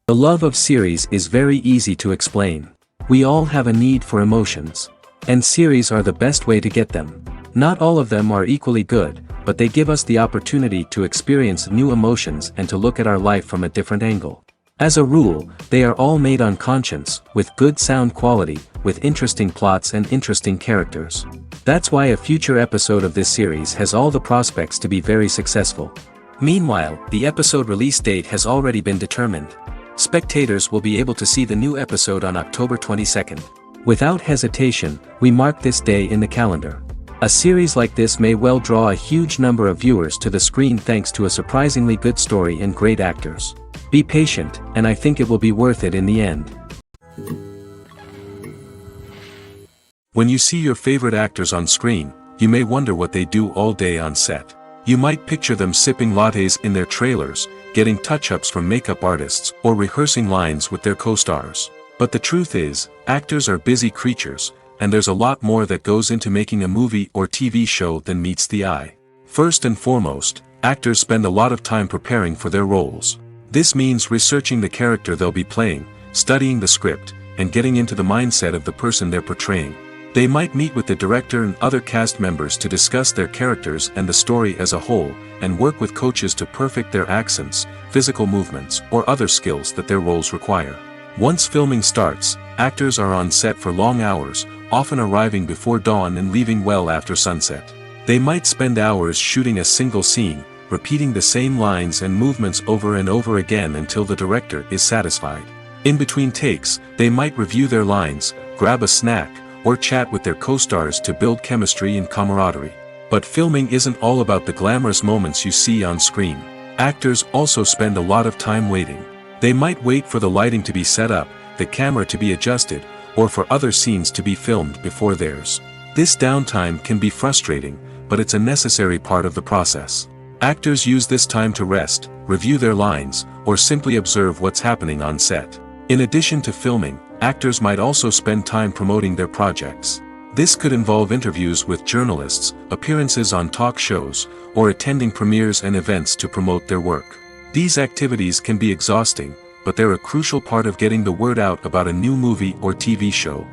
The love of series is very easy to explain. We all have a need for emotions. And series are the best way to get them. Not all of them are equally good, but they give us the opportunity to experience new emotions and to look at our life from a different angle. As a rule, they are all made on conscience, with good sound quality, with interesting plots and interesting characters. That's why a future episode of this series has all the prospects to be very successful. Meanwhile, the episode release date has already been determined. Spectators will be able to see the new episode on October 22nd. Without hesitation, we mark this day in the calendar. A series like this may well draw a huge number of viewers to the screen thanks to a surprisingly good story and great actors. Be patient, and I think it will be worth it in the end. When you see your favorite actors on screen, you may wonder what they do all day on set. You might picture them sipping lattes in their trailers, getting touch-ups from makeup artists, or rehearsing lines with their co-stars. But the truth is, actors are busy creatures, and there's a lot more that goes into making a movie or TV show than meets the eye. First and foremost, actors spend a lot of time preparing for their roles. This means researching the character they'll be playing, studying the script, and getting into the mindset of the person they're portraying. They might meet with the director and other cast members to discuss their characters and the story as a whole, and work with coaches to perfect their accents, physical movements, or other skills that their roles require. Once filming starts, actors are on set for long hours, often arriving before dawn and leaving well after sunset. They might spend hours shooting a single scene, repeating the same lines and movements over and over again until the director is satisfied. In between takes, they might review their lines, grab a snack, or chat with their co-stars to build chemistry and camaraderie. But filming isn't all about the glamorous moments you see on screen. Actors also spend a lot of time waiting. They might wait for the lighting to be set up, the camera to be adjusted, or for other scenes to be filmed before theirs. This downtime can be frustrating, but it's a necessary part of the process. Actors use this time to rest, review their lines, or simply observe what's happening on set. In addition to filming, actors might also spend time promoting their projects. This could involve interviews with journalists, appearances on talk shows, or attending premieres and events to promote their work. These activities can be exhausting, but they're a crucial part of getting the word out about a new movie or TV show.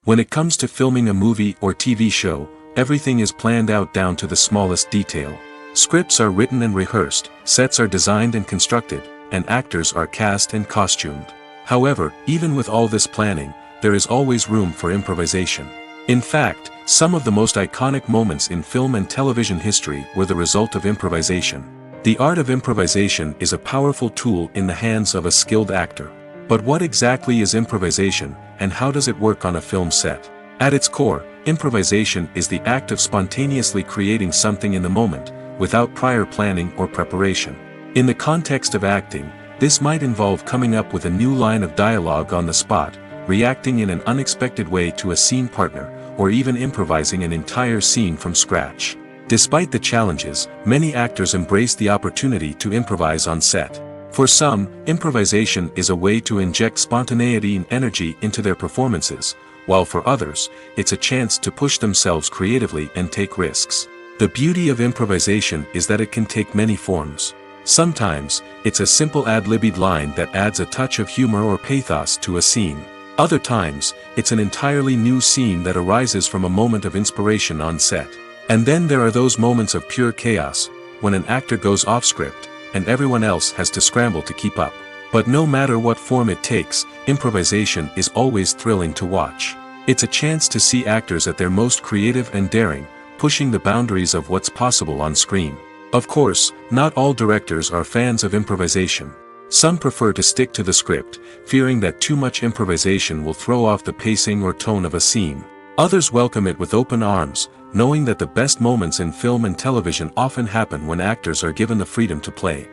When it comes to filming a movie or TV show, everything is planned out down to the smallest detail. Scripts are written and rehearsed, sets are designed and constructed, and actors are cast and costumed. However, even with all this planning, there is always room for improvisation. In fact, some of the most iconic moments in film and television history were the result of improvisation. The art of improvisation is a powerful tool in the hands of a skilled actor. But what exactly is improvisation, and how does it work on a film set? At its core, improvisation is the act of spontaneously creating something in the moment, without prior planning or preparation. In the context of acting, this might involve coming up with a new line of dialogue on the spot, reacting in an unexpected way to a scene partner, or even improvising an entire scene from scratch. Despite the challenges, many actors embrace the opportunity to improvise on set. For some, improvisation is a way to inject spontaneity and energy into their performances, while for others, it's a chance to push themselves creatively and take risks. The beauty of improvisation is that it can take many forms. Sometimes, it's a simple ad-libbed line that adds a touch of humor or pathos to a scene. Other times, it's an entirely new scene that arises from a moment of inspiration on set. And then there are those moments of pure chaos, when an actor goes off script, and everyone else has to scramble to keep up. But no matter what form it takes, improvisation is always thrilling to watch. It's a chance to see actors at their most creative and daring, pushing the boundaries of what's possible on screen. Of course, not all directors are fans of improvisation. Some prefer to stick to the script, fearing that too much improvisation will throw off the pacing or tone of a scene. Others welcome it with open arms, knowing that the best moments in film and television often happen when actors are given the freedom to play.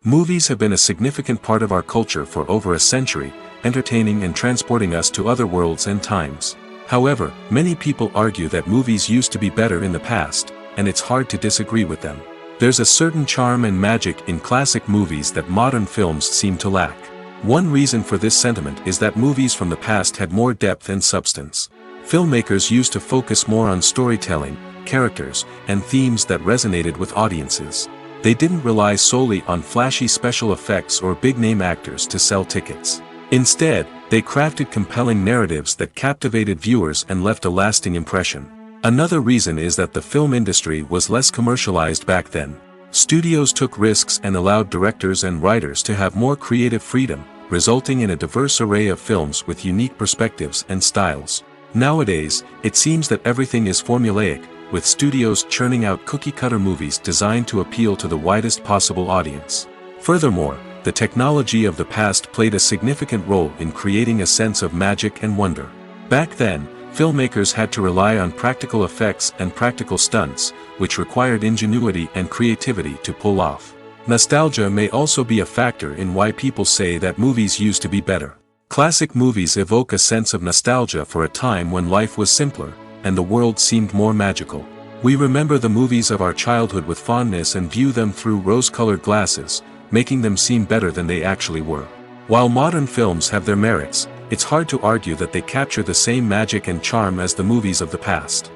Movies have been a significant part of our culture for over a century, entertaining and transporting us to other worlds and times. However, many people argue that movies used to be better in the past, and it's hard to disagree with them. There's a certain charm and magic in classic movies that modern films seem to lack. One reason for this sentiment is that movies from the past had more depth and substance. Filmmakers used to focus more on storytelling, characters, and themes that resonated with audiences. They didn't rely solely on flashy special effects or big-name actors to sell tickets. Instead, they crafted compelling narratives that captivated viewers and left a lasting impression. Another reason is that the film industry was less commercialized back then. Studios took risks and allowed directors and writers to have more creative freedom, resulting in a diverse array of films with unique perspectives and styles. Nowadays, it seems that everything is formulaic, with studios churning out cookie-cutter movies designed to appeal to the widest possible audience. Furthermore, the technology of the past played a significant role in creating a sense of magic and wonder. Back then, filmmakers had to rely on practical effects and practical stunts, which required ingenuity and creativity to pull off. Nostalgia may also be a factor in why people say that movies used to be better. Classic movies evoke a sense of nostalgia for a time when life was simpler, and the world seemed more magical. We remember the movies of our childhood with fondness and view them through rose-colored glasses, making them seem better than they actually were. While modern films have their merits, it's hard to argue that they capture the same magic and charm as the movies of the past.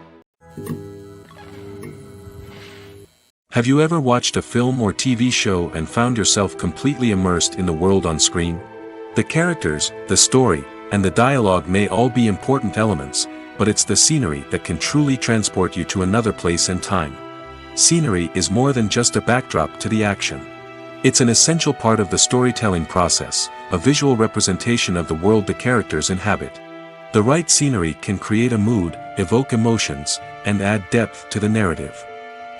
Have you ever watched a film or TV show and found yourself completely immersed in the world on screen? The characters, the story, and the dialogue may all be important elements, but it's the scenery that can truly transport you to another place and time. Scenery is more than just a backdrop to the action. It's an essential part of the storytelling process, a visual representation of the world the characters inhabit. The right scenery can create a mood, evoke emotions, and add depth to the narrative.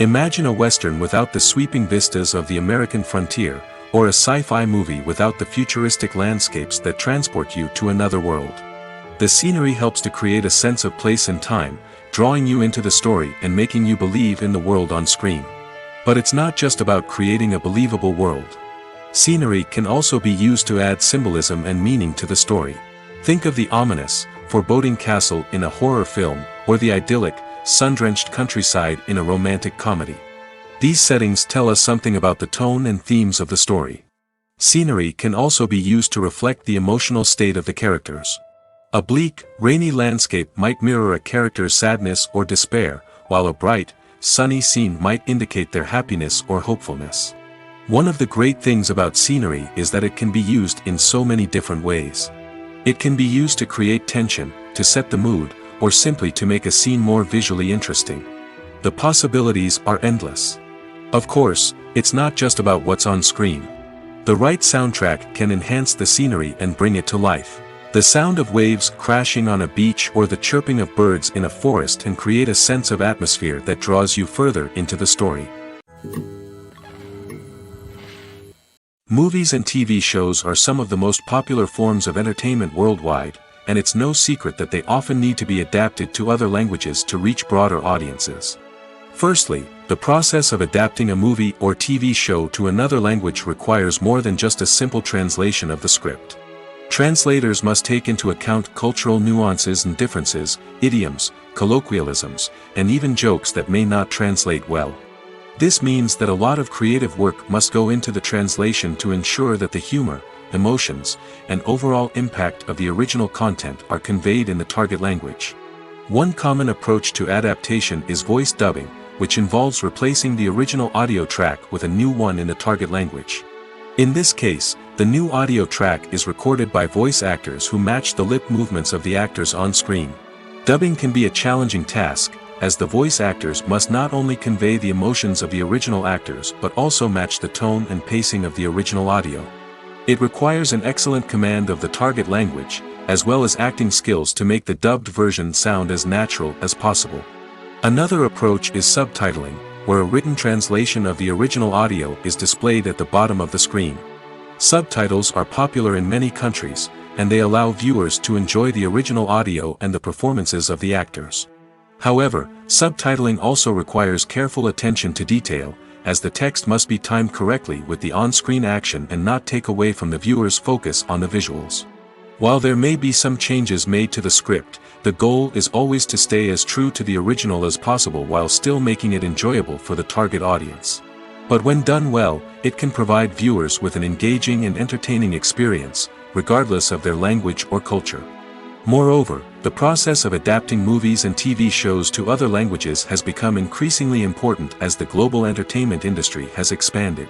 Imagine a Western without the sweeping vistas of the American frontier, or a sci-fi movie without the futuristic landscapes that transport you to another world. The scenery helps to create a sense of place and time, drawing you into the story and making you believe in the world on screen. But it's not just about creating a believable world. Scenery can also be used to add symbolism and meaning to the story. Think of the ominous, foreboding castle in a horror film, or the idyllic, sun-drenched countryside in a romantic comedy. These settings tell us something about the tone and themes of the story. Scenery can also be used to reflect the emotional state of the characters. A bleak, rainy landscape might mirror a character's sadness or despair, while a bright, sunny scene might indicate their happiness or hopefulness. One of the great things about scenery is that it can be used in so many different ways. It can be used to create tension, to set the mood, or simply to make a scene more visually interesting. The possibilities are endless. Of course, it's not just about what's on screen. The right soundtrack can enhance the scenery and bring it to life. The sound of waves crashing on a beach or the chirping of birds in a forest can create a sense of atmosphere that draws you further into the story. Movies and TV shows are some of the most popular forms of entertainment worldwide, and it's no secret that they often need to be adapted to other languages to reach broader audiences. Firstly, the process of adapting a movie or TV show to another language requires more than just a simple translation of the script. Translators must take into account cultural nuances and differences, idioms, colloquialisms, and even jokes that may not translate well. This means that a lot of creative work must go into the translation to ensure that the humor, emotions, and overall impact of the original content are conveyed in the target language. One common approach to adaptation is voice dubbing, which involves replacing the original audio track with a new one in the target language. In this case, the new audio track is recorded by voice actors who match the lip movements of the actors on screen. Dubbing can be a challenging task, as the voice actors must not only convey the emotions of the original actors but also match the tone and pacing of the original audio. It requires an excellent command of the target language, as well as acting skills to make the dubbed version sound as natural as possible. Another approach is subtitling, where a written translation of the original audio is displayed at the bottom of the screen. Subtitles are popular in many countries, and they allow viewers to enjoy the original audio and the performances of the actors. However, subtitling also requires careful attention to detail, as the text must be timed correctly with the on-screen action and not take away from the viewer's focus on the visuals. While there may be some changes made to the script, the goal is always to stay as true to the original as possible while still making it enjoyable for the target audience. But when done well, it can provide viewers with an engaging and entertaining experience, regardless of their language or culture. Moreover, the process of adapting movies and TV shows to other languages has become increasingly important as the global entertainment industry has expanded.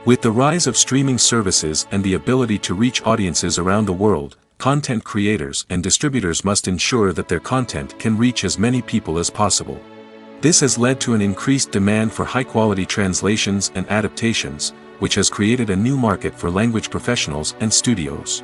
With the rise of streaming services and the ability to reach audiences around the world, content creators and distributors must ensure that their content can reach as many people as possible. This has led to an increased demand for high-quality translations and adaptations, which has created a new market for language professionals and studios.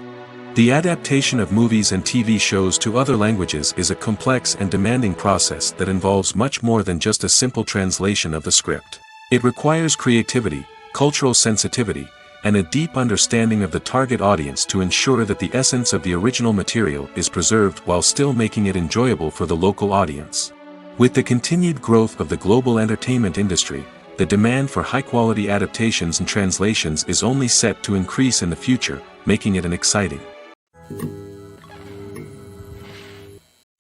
The adaptation of movies and TV shows to other languages is a complex and demanding process that involves much more than just a simple translation of the script. It requires creativity, cultural sensitivity, and a deep understanding of the target audience to ensure that the essence of the original material is preserved while still making it enjoyable for the local audience. With the continued growth of the global entertainment industry, the demand for high-quality adaptations and translations is only set to increase in the future, making it an exciting.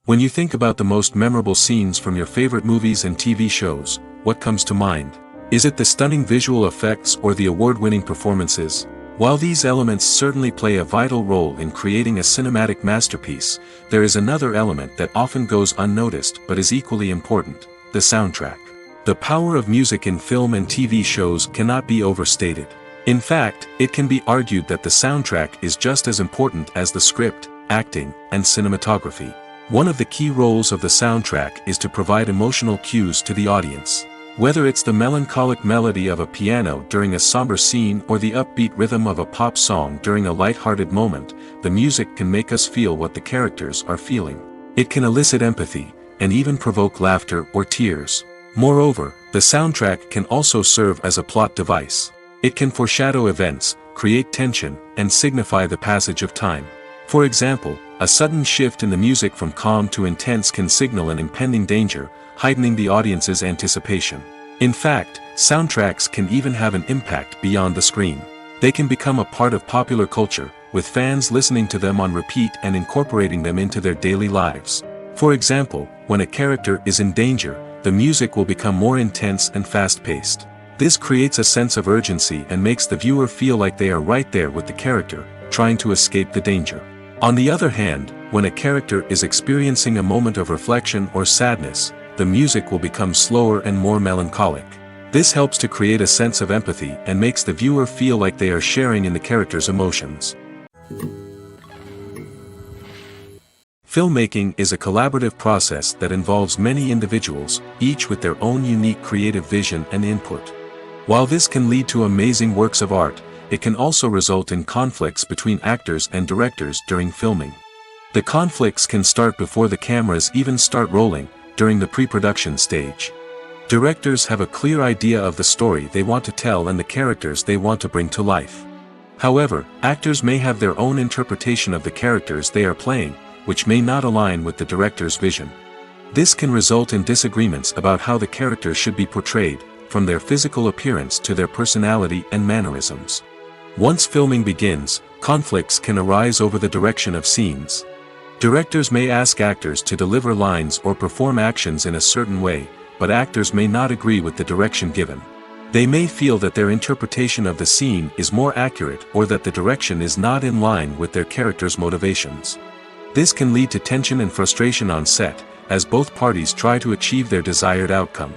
When you think about the most memorable scenes from your favorite movies and TV shows, what comes to mind? Is it the stunning visual effects or the award-winning performances? While these elements certainly play a vital role in creating a cinematic masterpiece, there is another element that often goes unnoticed but is equally important: the soundtrack. The power of music in film and TV shows cannot be overstated. In fact, it can be argued that the soundtrack is just as important as the script, acting, and cinematography. One of the key roles of the soundtrack is to provide emotional cues to the audience. Whether it's the melancholic melody of a piano during a somber scene or the upbeat rhythm of a pop song during a light-hearted moment, the music can make us feel what the characters are feeling. It can elicit empathy, and even provoke laughter or tears. Moreover, the soundtrack can also serve as a plot device. It can foreshadow events, create tension, and signify the passage of time. For example, a sudden shift in the music from calm to intense can signal an impending danger, heightening the audience's anticipation. In fact, soundtracks can even have an impact beyond the screen. They can become a part of popular culture, with fans listening to them on repeat and incorporating them into their daily lives. For example, when a character is in danger, the music will become more intense and fast-paced. This creates a sense of urgency and makes the viewer feel like they are right there with the character, trying to escape the danger. On the other hand, when a character is experiencing a moment of reflection or sadness, the music will become slower and more melancholic. This helps to create a sense of empathy and makes the viewer feel like they are sharing in the character's emotions. Filmmaking is a collaborative process that involves many individuals, each with their own unique creative vision and input. While this can lead to amazing works of art, it can also result in conflicts between actors and directors during filming. The conflicts can start before the cameras even start rolling, during the pre-production stage. Directors have a clear idea of the story they want to tell and the characters they want to bring to life. However, actors may have their own interpretation of the characters they are playing, which may not align with the director's vision. This can result in disagreements about how the characters should be portrayed, from their physical appearance to their personality and mannerisms. Once filming begins, conflicts can arise over the direction of scenes. Directors may ask actors to deliver lines or perform actions in a certain way, but actors may not agree with the direction given. They may feel that their interpretation of the scene is more accurate or that the direction is not in line with their character's motivations. This can lead to tension and frustration on set, as both parties try to achieve their desired outcome.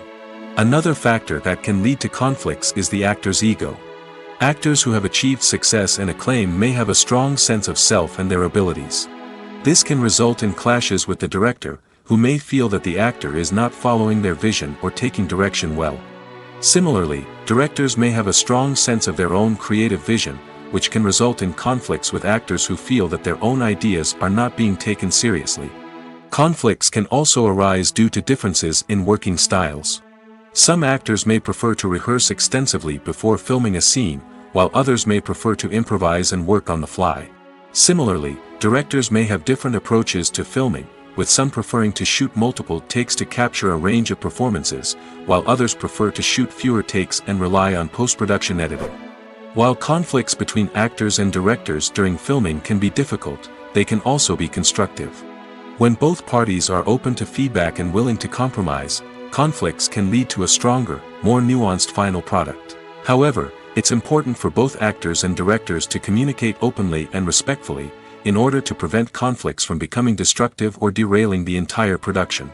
Another factor that can lead to conflicts is the actor's ego. Actors who have achieved success and acclaim may have a strong sense of self and their abilities. This can result in clashes with the director, who who may feel that the actor is not following their vision or taking direction well. Similarly, directors may have a strong sense of their own creative vision, which can result in conflicts with actors who feel that their own ideas are not being taken seriously. Conflicts can also arise due to differences in working styles. Some actors may prefer to rehearse extensively before filming a scene, while others may prefer to improvise and work on the fly. Similarly, directors may have different approaches to filming, with some preferring to shoot multiple takes to capture a range of performances, while others prefer to shoot fewer takes and rely on post-production editing. While conflicts between actors and directors during filming can be difficult, they can also be constructive. When both parties are open to feedback and willing to compromise, conflicts can lead to a stronger, more nuanced final product. However, it's important for both actors and directors to communicate openly and respectfully, in order to prevent conflicts from becoming destructive or derailing the entire production.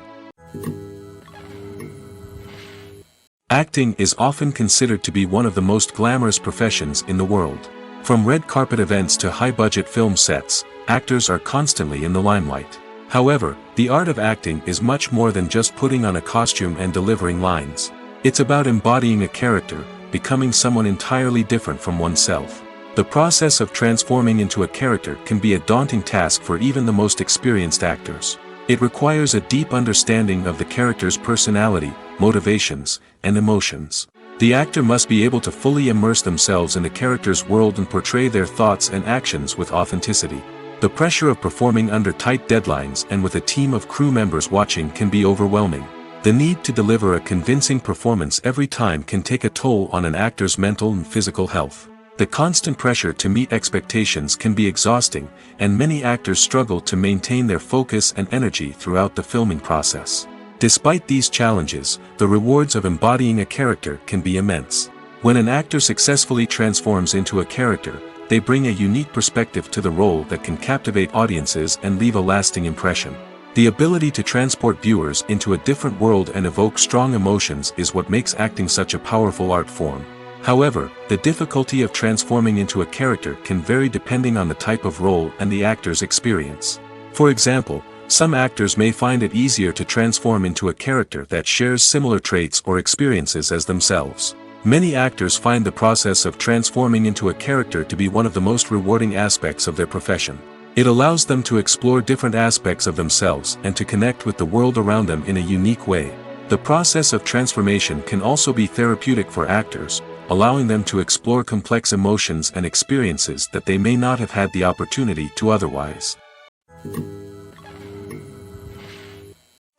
Acting is often considered to be one of the most glamorous professions in the world. From red carpet events to high-budget film sets, actors are constantly in the limelight. However, the art of acting is much more than just putting on a costume and delivering lines. It's about embodying a character, becoming someone entirely different from oneself. The process of transforming into a character can be a daunting task for even the most experienced actors. It requires a deep understanding of the character's personality, motivations, and emotions. The actor must be able to fully immerse themselves in the character's world and portray their thoughts and actions with authenticity. The pressure of performing under tight deadlines and with a team of crew members watching can be overwhelming. The need to deliver a convincing performance every time can take a toll on an actor's mental and physical health. The constant pressure to meet expectations can be exhausting, and many actors struggle to maintain their focus and energy throughout the filming process. Despite these challenges, the rewards of embodying a character can be immense. When an actor successfully transforms into a character, they bring a unique perspective to the role that can captivate audiences and leave a lasting impression. The ability to transport viewers into a different world and evoke strong emotions is what makes acting such a powerful art form. However, the difficulty of transforming into a character can vary depending on the type of role and the actor's experience. For example, some actors may find it easier to transform into a character that shares similar traits or experiences as themselves. Many actors find the process of transforming into a character to be one of the most rewarding aspects of their profession. It allows them to explore different aspects of themselves and to connect with the world around them in a unique way. The process of transformation can also be therapeutic for actors, allowing them to explore complex emotions and experiences that they may not have had the opportunity to otherwise.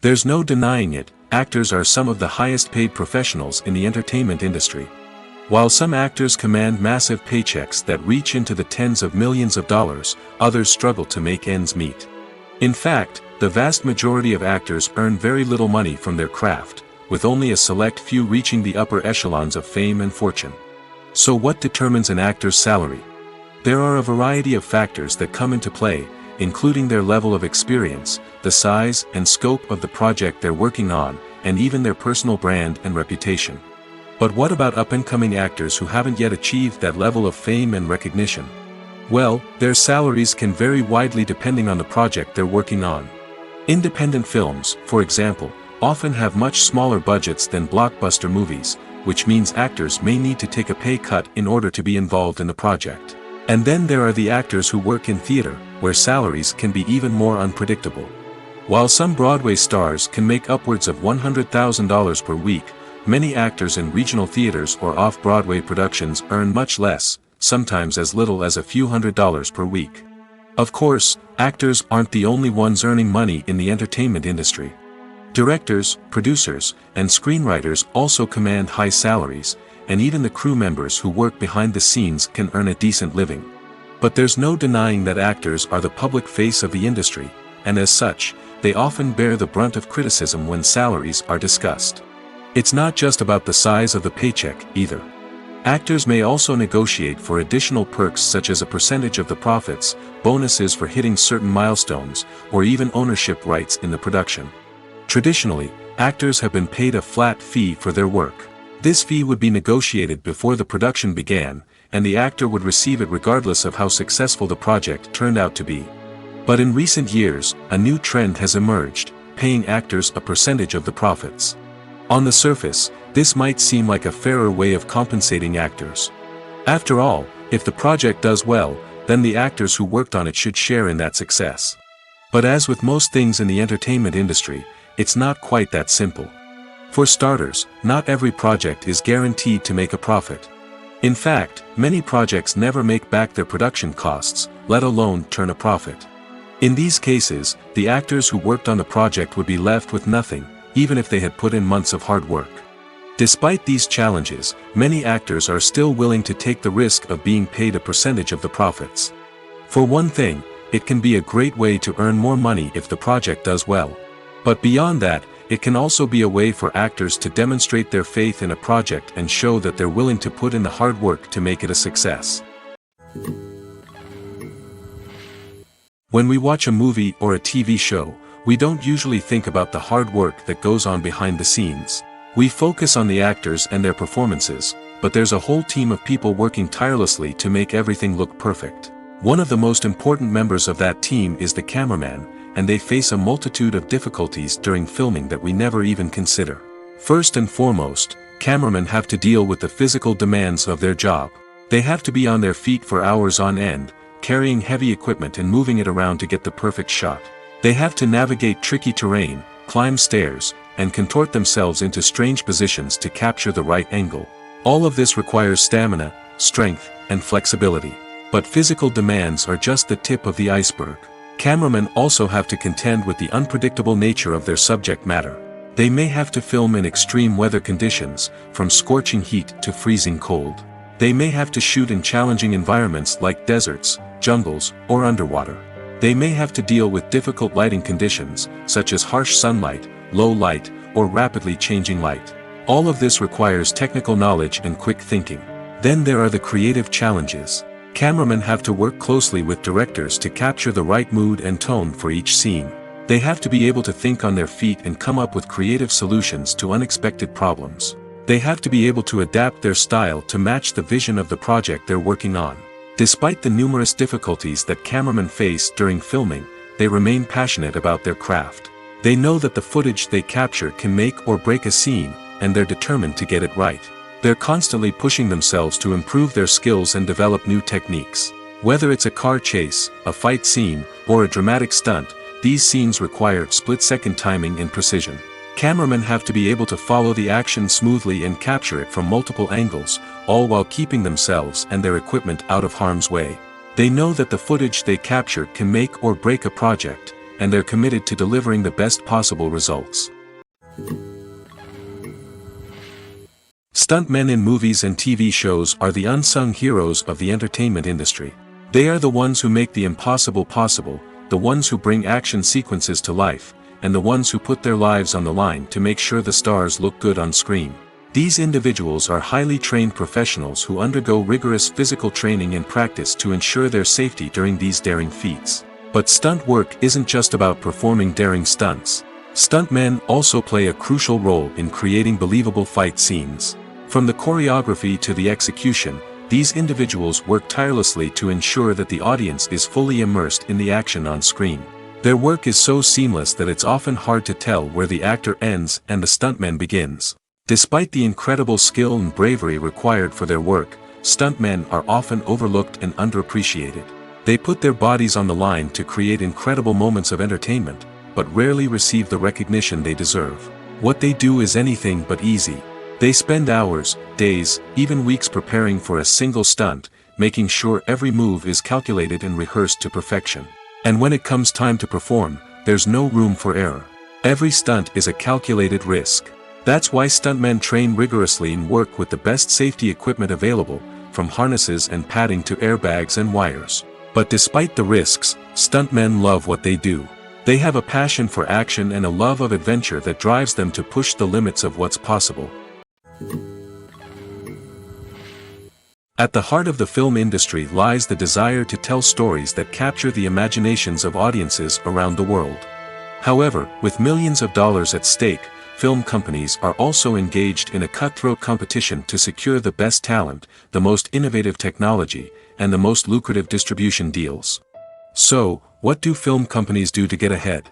There's no denying it, actors are some of the highest paid professionals in the entertainment industry. While some actors command massive paychecks that reach into the tens of millions of dollars, others struggle to make ends meet. In fact, the vast majority of actors earn very little money from their craft, with only a select few reaching the upper echelons of fame and fortune. So what determines an actor's salary? There are a variety of factors that come into play, including their level of experience, the size and scope of the project they're working on, and even their personal brand and reputation. But what about up-and-coming actors who haven't yet achieved that level of fame and recognition? Well, their salaries can vary widely depending on the project they're working on. Independent films, for example, often have much smaller budgets than blockbuster movies, which means actors may need to take a pay cut in order to be involved in the project. And then there are the actors who work in theater, where salaries can be even more unpredictable. While some Broadway stars can make upwards of $100,000 per week, many actors in regional theaters or off-Broadway productions earn much less, sometimes as little as a few $100s per week. Of course, actors aren't the only ones earning money in the entertainment industry. Directors, producers, and screenwriters also command high salaries, and even the crew members who work behind the scenes can earn a decent living. But there's no denying that actors are the public face of the industry, and as such, they often bear the brunt of criticism when salaries are discussed. It's not just about the size of the paycheck, either. Actors may also negotiate for additional perks such as a percentage of the profits, bonuses for hitting certain milestones, or even ownership rights in the production. Traditionally, actors have been paid a flat fee for their work. This fee would be negotiated before the production began, and the actor would receive it regardless of how successful the project turned out to be. But in recent years, a new trend has emerged. paying actors a percentage of the profits. On the surface, this might seem like a fairer way of compensating actors. After all, if the project does well, then the actors who worked on it should share in that success. But as with most things in the entertainment industry, it's not quite that simple. For starters, not every project is guaranteed to make a profit. In fact, many projects never make back their production costs, let alone turn a profit. In these cases, the actors who worked on the project would be left with nothing, even if they had put in months of hard work. Despite these challenges, many actors are still willing to take the risk of being paid a percentage of the profits. For one thing, it can be a great way to earn more money if the project does well. But beyond that, it can also be a way for actors to demonstrate their faith in a project and show that they're willing to put in the hard work to make it a success. When we watch a movie or a TV show, we don't usually think about the hard work that goes on behind the scenes. We focus on the actors and their performances, but there's a whole team of people working tirelessly to make everything look perfect. One of the most important members of that team is the cameraman, and they face a multitude of difficulties during filming that we never even consider. First and foremost, cameramen have to deal with the physical demands of their job. They have to be on their feet for hours on end, carrying heavy equipment and moving it around to get the perfect shot. They have to navigate tricky terrain, climb stairs, and contort themselves into strange positions to capture the right angle. All of this requires stamina, strength, and flexibility. But physical demands are just the tip of the iceberg. Cameramen also have to contend with the unpredictable nature of their subject matter. They may have to film in extreme weather conditions, from scorching heat to freezing cold. They may have to shoot in challenging environments like deserts, jungles, or underwater. They may have to deal with difficult lighting conditions, such as harsh sunlight, low light, or rapidly changing light. All of this requires technical knowledge and quick thinking. Then there are the creative challenges. Cameramen have to work closely with directors to capture the right mood and tone for each scene. They have to be able to think on their feet and come up with creative solutions to unexpected problems. They have to be able to adapt their style to match the vision of the project they're working on. Despite the numerous difficulties that cameramen face during filming, they remain passionate about their craft. They know that the footage they capture can make or break a scene, and they're determined to get it right. They're constantly pushing themselves to improve their skills and develop new techniques. Whether it's a car chase, a fight scene, or a dramatic stunt, these scenes require split-second timing and precision. Cameramen have to be able to follow the action smoothly and capture it from multiple angles, all while keeping themselves and their equipment out of harm's way. They know that the footage they capture can make or break a project, and they're committed to delivering the best possible results. Stuntmen in movies and TV shows are the unsung heroes of the entertainment industry. They are the ones who make the impossible possible, the ones who bring action sequences to life, and the ones who put their lives on the line to make sure the stars look good on screen. These individuals are highly trained professionals who undergo rigorous physical training and practice to ensure their safety during these daring feats. But stunt work isn't just about performing daring stunts. Stuntmen also play a crucial role in creating believable fight scenes. From the choreography to the execution, these individuals work tirelessly to ensure that the audience is fully immersed in the action on screen. Their work is so seamless that it's often hard to tell where the actor ends and the stuntman begins. Despite the incredible skill and bravery required for their work, stuntmen are often overlooked and underappreciated. They put their bodies on the line to create incredible moments of entertainment, but rarely receive the recognition they deserve. What they do is anything but easy. They spend hours, days, even weeks preparing for a single stunt, making sure every move is calculated and rehearsed to perfection. And when it comes time to perform, there's no room for error. Every stunt is a calculated risk. That's why stuntmen train rigorously and work with the best safety equipment available, from harnesses and padding to airbags and wires. But despite the risks, stuntmen love what they do. They have a passion for action and a love of adventure that drives them to push the limits of what's possible. At the heart of the film industry lies the desire to tell stories that capture the imaginations of audiences around the world. However, with millions of dollars at stake, film companies are also engaged in a cutthroat competition to secure the best talent, the most innovative technology, and the most lucrative distribution deals. So, what do film companies do to get ahead?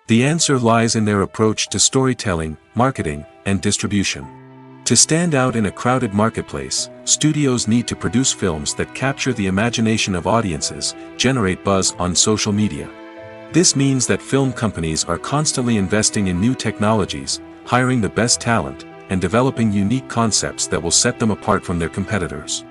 The answer lies in their approach to storytelling, marketing, and distribution. To stand out in a crowded marketplace, studios need to produce films that capture the imagination of audiences, generate buzz on social media. This means that film companies are constantly investing in new technologies, hiring the best talent, and developing unique concepts that will set them apart from their competitors.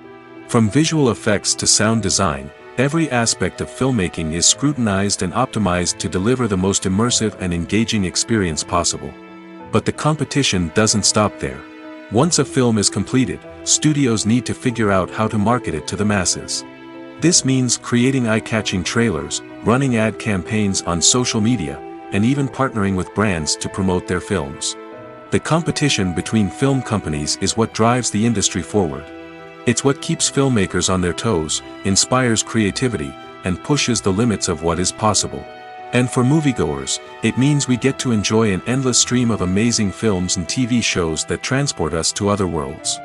From visual effects to sound design, every aspect of filmmaking is scrutinized and optimized to deliver the most immersive and engaging experience possible. But the competition doesn't stop there. Once a film is completed, studios need to figure out how to market it to the masses. This means creating eye-catching trailers, running ad campaigns on social media, and even partnering with brands to promote their films. The competition between film companies is what drives the industry forward. It's what keeps filmmakers on their toes, inspires creativity, and pushes the limits of what is possible. And for moviegoers, it means we get to enjoy an endless stream of amazing films and TV shows that transport us to other worlds.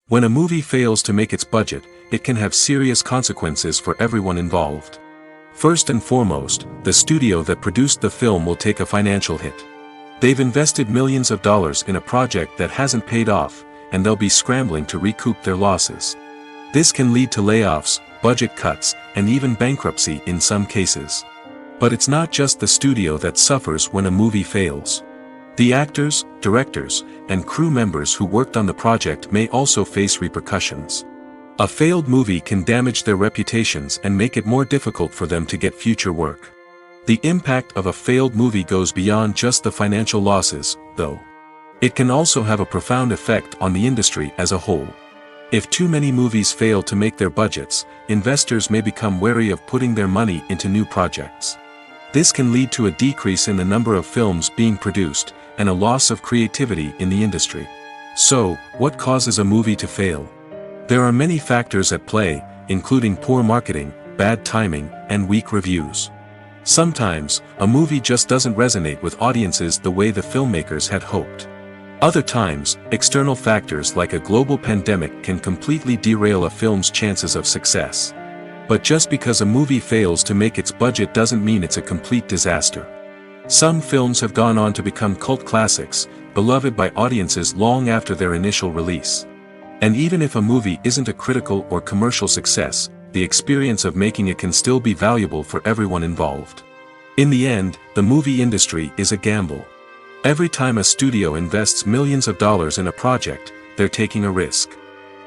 When a movie fails to make its budget, it can have serious consequences for everyone involved. First and foremost, the studio that produced the film will take a financial hit. They've invested millions of dollars in a project that hasn't paid off, and they'll be scrambling to recoup their losses. This can lead to layoffs, budget cuts, and even bankruptcy in some cases. But it's not just the studio that suffers when a movie fails. The actors, directors, and crew members who worked on the project may also face repercussions. A failed movie can damage their reputations and make it more difficult for them to get future work. The impact of a failed movie goes beyond just the financial losses, though. It can also have a profound effect on the industry as a whole. If too many movies fail to make their budgets, investors may become wary of putting their money into new projects. This can lead to a decrease in the number of films being produced, and a loss of creativity in the industry. So, what causes a movie to fail? There are many factors at play, including poor marketing, bad timing, and weak reviews. Sometimes, a movie just doesn't resonate with audiences the way the filmmakers had hoped. Other times, external factors like a global pandemic can completely derail a film's chances of success. But just because a movie fails to make its budget doesn't mean it's a complete disaster. Some films have gone on to become cult classics, beloved by audiences long after their initial release. And even if a movie isn't a critical or commercial success, the experience of making it can still be valuable for everyone involved. In the end, the movie industry is a gamble. Every time a studio invests millions of dollars in a project, they're taking a risk.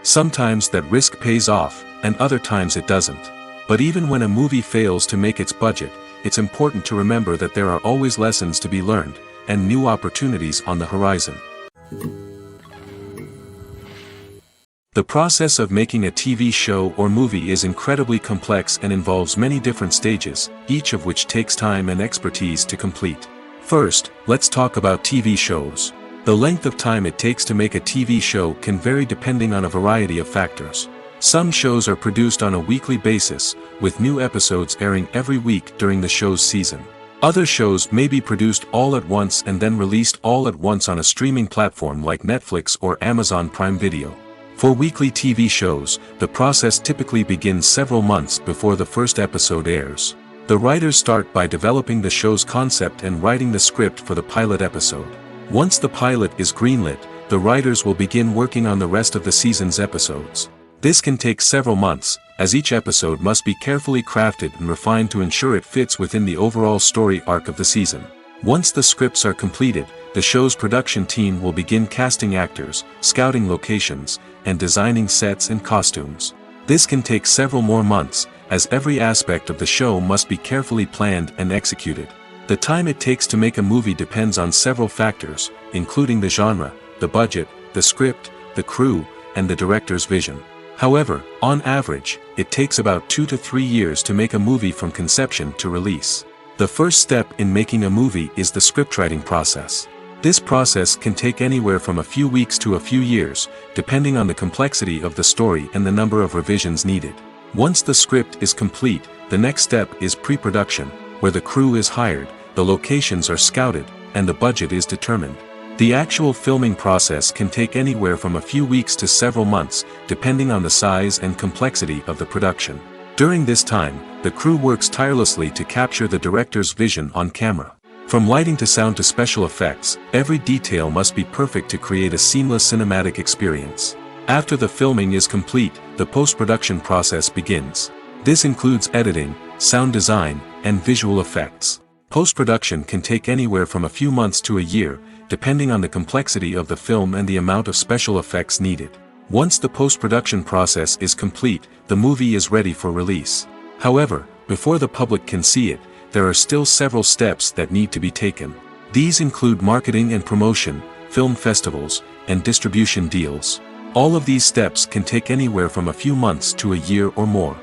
Sometimes that risk pays off, and other times it doesn't. But even when a movie fails to make its budget, it's important to remember that there are always lessons to be learned, and new opportunities on the horizon. The process of making a TV show or movie is incredibly complex and involves many different stages, each of which takes time and expertise to complete. First, let's talk about TV shows. The length of time it takes to make a TV show can vary depending on a variety of factors. Some shows are produced on a weekly basis, with new episodes airing every week during the show's season. Other shows may be produced all at once and then released all at once on a streaming platform like Netflix or Amazon Prime Video. For weekly TV shows, the process typically begins several months before the first episode airs. The writers start by developing the show's concept and writing the script for the pilot episode. Once the pilot is greenlit, the writers will begin working on the rest of the season's episodes. This can take several months, as each episode must be carefully crafted and refined to ensure it fits within the overall story arc of the season. Once the scripts are completed, the show's production team will begin casting actors, scouting locations, and designing sets and costumes. This can take several more months, as every aspect of the show must be carefully planned and executed. The time it takes to make a movie depends on several factors, including the genre, the budget, the script, the crew, and the director's vision. However, on average, it takes about 2 to 3 years to make a movie from conception to release. The first step in making a movie is the scriptwriting process. This process can take anywhere from a few weeks to a few years, depending on the complexity of the story and the number of revisions needed. Once the script is complete, the next step is pre-production, where the crew is hired, the locations are scouted, and the budget is determined. The actual filming process can take anywhere from a few weeks to several months, depending on the size and complexity of the production. During this time, the crew works tirelessly to capture the director's vision on camera. From lighting to sound to special effects, every detail must be perfect to create a seamless cinematic experience. After the filming is complete, the post-production process begins. This includes editing, sound design, and visual effects. Post-production can take anywhere from a few months to a year, depending on the complexity of the film and the amount of special effects needed. Once the post-production process is complete, the movie is ready for release. However, before the public can see it, there are still several steps that need to be taken. These include marketing and promotion, film festivals, and distribution deals. All of these steps can take anywhere from a few months to a year or more.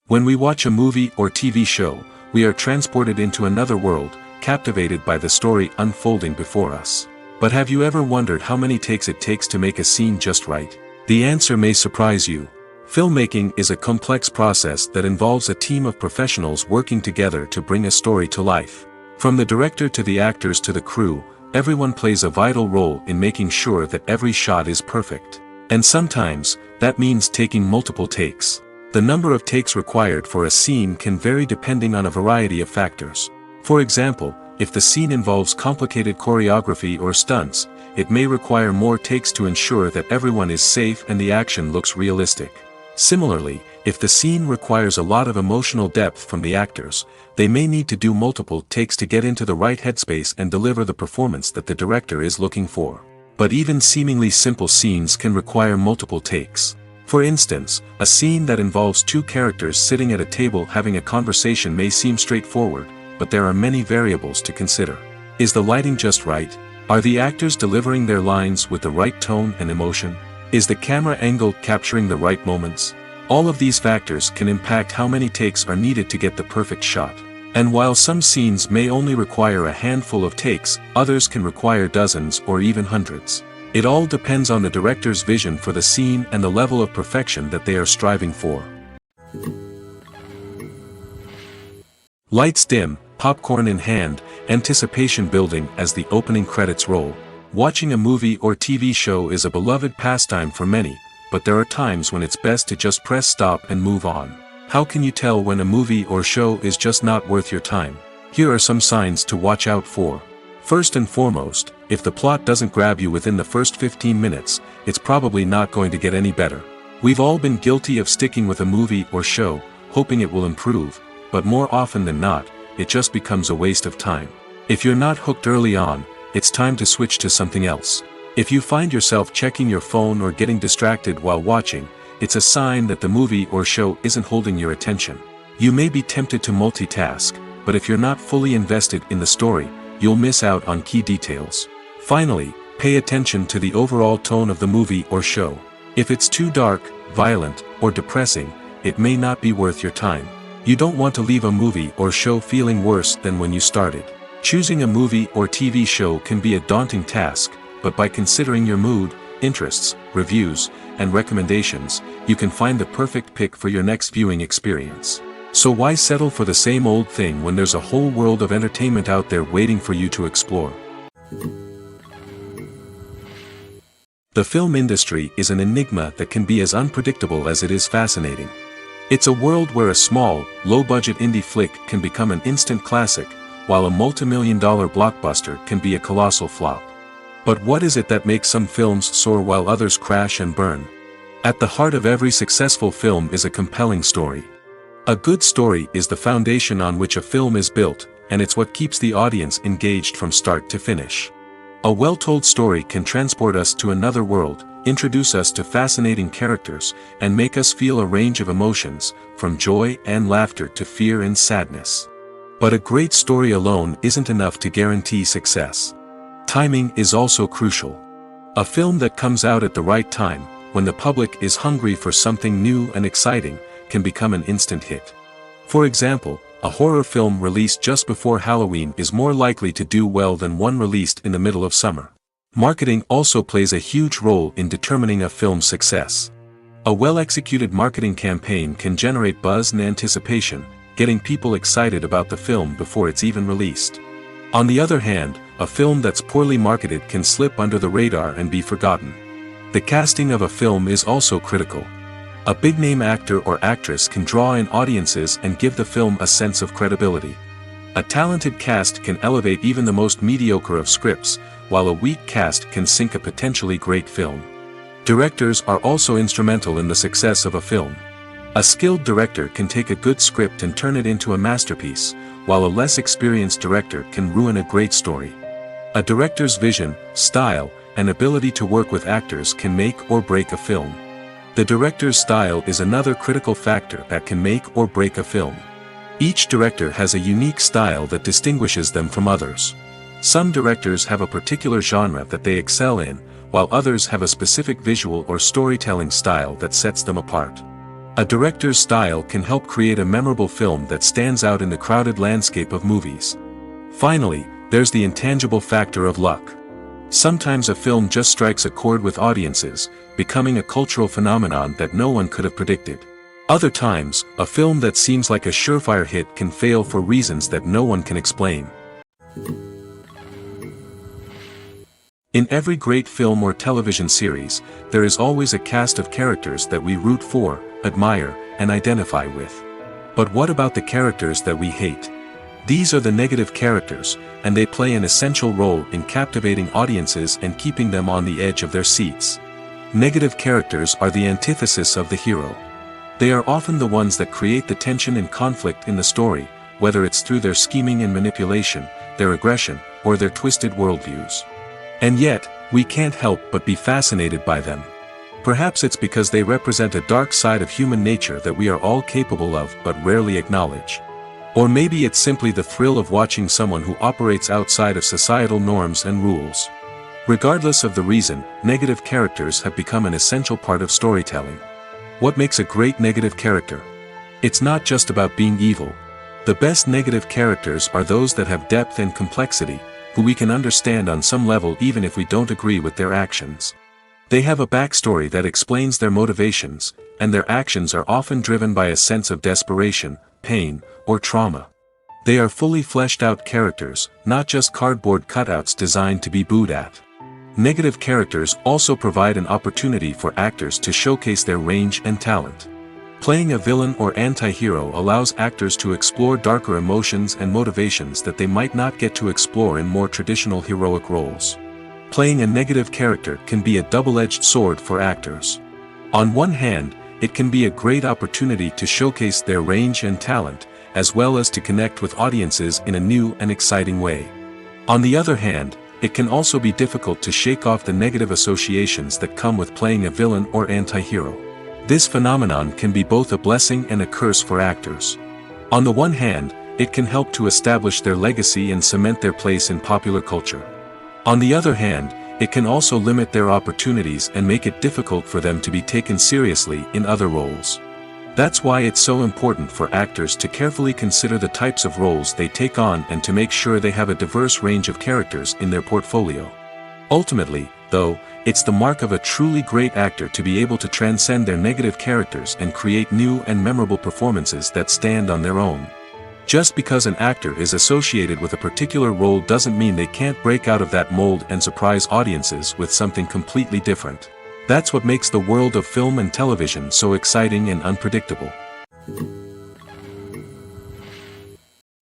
When we watch a movie or TV show, we are transported into another world, captivated by the story unfolding before us. But have you ever wondered how many takes it takes to make a scene just right? The answer may surprise you. Filmmaking is a complex process that involves a team of professionals working together to bring a story to life. From the director to the actors to the crew, everyone plays a vital role in making sure that every shot is perfect. And sometimes, that means taking multiple takes. The number of takes required for a scene can vary depending on a variety of factors. For example, if the scene involves complicated choreography or stunts, it may require more takes to ensure that everyone is safe and the action looks realistic. Similarly, if the scene requires a lot of emotional depth from the actors, they may need to do multiple takes to get into the right headspace and deliver the performance that the director is looking for. But even seemingly simple scenes can require multiple takes. For instance, a scene that involves two characters sitting at a table having a conversation may seem straightforward, but there are many variables to consider. Is the lighting just right? Are the actors delivering their lines with the right tone and emotion? Is the camera angle capturing the right moments? All of these factors can impact how many takes are needed to get the perfect shot. And while some scenes may only require a handful of takes, others can require dozens or even hundreds. It all depends on the director's vision for the scene and the level of perfection that they are striving for. Lights dim, popcorn in hand, anticipation building as the opening credits roll. Watching a movie or TV show is a beloved pastime for many, but there are times when it's best to just press stop and move on. How can you tell when a movie or show is just not worth your time? Here are some signs to watch out for. First and foremost, if the plot doesn't grab you within the first 15 minutes, it's probably not going to get any better. We've all been guilty of sticking with a movie or show, hoping it will improve, but more often than not, it just becomes a waste of time. If you're not hooked early on, it's time to switch to something else. If you find yourself checking your phone or getting distracted while watching, it's a sign that the movie or show isn't holding your attention. You may be tempted to multitask, but if you're not fully invested in the story, you'll miss out on key details. Finally, pay attention to the overall tone of the movie or show. If it's too dark, violent, or depressing, it may not be worth your time. You don't want to leave a movie or show feeling worse than when you started. Choosing a movie or TV show can be a daunting task, but by considering your mood, interests, reviews, and recommendations, you can find the perfect pick for your next viewing experience. So why settle for the same old thing when there's a whole world of entertainment out there waiting for you to explore? The film industry is an enigma that can be as unpredictable as it is fascinating. It's a world where a small, low-budget indie flick can become an instant classic, while a multi-million-dollar blockbuster can be a colossal flop. But what is it that makes some films soar while others crash and burn? At the heart of every successful film is a compelling story. A good story is the foundation on which a film is built, and it's what keeps the audience engaged from start to finish. A well-told story can transport us to another world, introduce us to fascinating characters, and make us feel a range of emotions, from joy and laughter to fear and sadness. But a great story alone isn't enough to guarantee success. Timing is also crucial. A film that comes out at the right time, when the public is hungry for something new and exciting, can become an instant hit. For example, a horror film released just before Halloween is more likely to do well than one released in the middle of summer. Marketing also plays a huge role in determining a film's success. A well-executed marketing campaign can generate buzz and anticipation, getting people excited about the film before it's even released. On the other hand, a film that's poorly marketed can slip under the radar and be forgotten. The casting of a film is also critical. A big-name actor or actress can draw in audiences and give the film a sense of credibility. A talented cast can elevate even the most mediocre of scripts, while a weak cast can sink a potentially great film. Directors are also instrumental in the success of a film. A skilled director can take a good script and turn it into a masterpiece, while a less experienced director can ruin a great story. A director's vision, style, and ability to work with actors can make or break a film. The director's style is another critical factor that can make or break a film. Each director has a unique style that distinguishes them from others. Some directors have a particular genre that they excel in, while others have a specific visual or storytelling style that sets them apart. A director's style can help create a memorable film that stands out in the crowded landscape of movies. Finally, there's the intangible factor of luck. Sometimes a film just strikes a chord with audiences, becoming a cultural phenomenon that no one could have predicted. Other times, a film that seems like a surefire hit can fail for reasons that no one can explain. In every great film or television series, there is always a cast of characters that we root for, admire, and identify with. But what about the characters that we hate? These are the negative characters, and they play an essential role in captivating audiences and keeping them on the edge of their seats. Negative characters are the antithesis of the hero. They are often the ones that create the tension and conflict in the story, whether it's through their scheming and manipulation, their aggression, or their twisted worldviews. And yet, we can't help but be fascinated by them. Perhaps it's because they represent a dark side of human nature that we are all capable of but rarely acknowledge. Or maybe it's simply the thrill of watching someone who operates outside of societal norms and rules. Regardless of the reason, negative characters have become an essential part of storytelling. What makes a great negative character? It's not just about being evil. The best negative characters are those that have depth and complexity, who we can understand on some level even if we don't agree with their actions. They have a backstory that explains their motivations, and their actions are often driven by a sense of desperation, pain, or trauma. They are fully fleshed out characters, not just cardboard cutouts designed to be booed at. Negative characters also provide an opportunity for actors to showcase their range and talent. Playing a villain or anti-hero allows actors to explore darker emotions and motivations that they might not get to explore in more traditional heroic roles. Playing a negative character can be a double-edged sword for actors. On one hand, it can be a great opportunity to showcase their range and talent, as well as to connect with audiences in a new and exciting way. On the other hand, it can also be difficult to shake off the negative associations that come with playing a villain or anti-hero. This phenomenon can be both a blessing and a curse for actors. On the one hand, it can help to establish their legacy and cement their place in popular culture. On the other hand, it can also limit their opportunities and make it difficult for them to be taken seriously in other roles. That's why it's so important for actors to carefully consider the types of roles they take on and to make sure they have a diverse range of characters in their portfolio. Ultimately, though, it's the mark of a truly great actor to be able to transcend their negative characters and create new and memorable performances that stand on their own. Just because an actor is associated with a particular role doesn't mean they can't break out of that mold and surprise audiences with something completely different. That's what makes the world of film and television so exciting and unpredictable.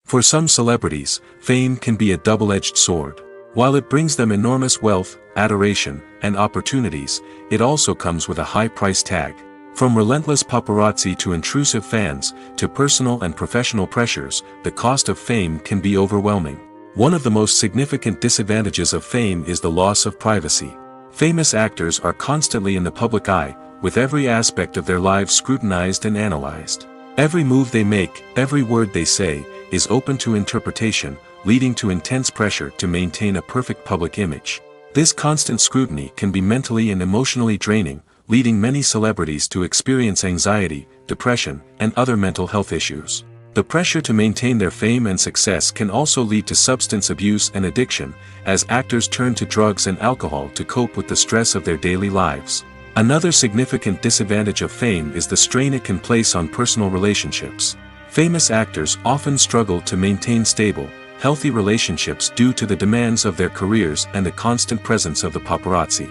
For some celebrities, fame can be a double-edged sword. While it brings them enormous wealth, adoration, and opportunities, it also comes with a high price tag. From relentless paparazzi to intrusive fans, to personal and professional pressures, the cost of fame can be overwhelming. One of the most significant disadvantages of fame is the loss of privacy. Famous actors are constantly in the public eye, with every aspect of their lives scrutinized and analyzed. Every move they make, every word they say, is open to interpretation, leading to intense pressure to maintain a perfect public image. This constant scrutiny can be mentally and emotionally draining, leading many celebrities to experience anxiety, depression, and other mental health issues. The pressure to maintain their fame and success can also lead to substance abuse and addiction, as actors turn to drugs and alcohol to cope with the stress of their daily lives. Another significant disadvantage of fame is the strain it can place on personal relationships. Famous actors often struggle to maintain stable, healthy relationships due to the demands of their careers and the constant presence of the paparazzi.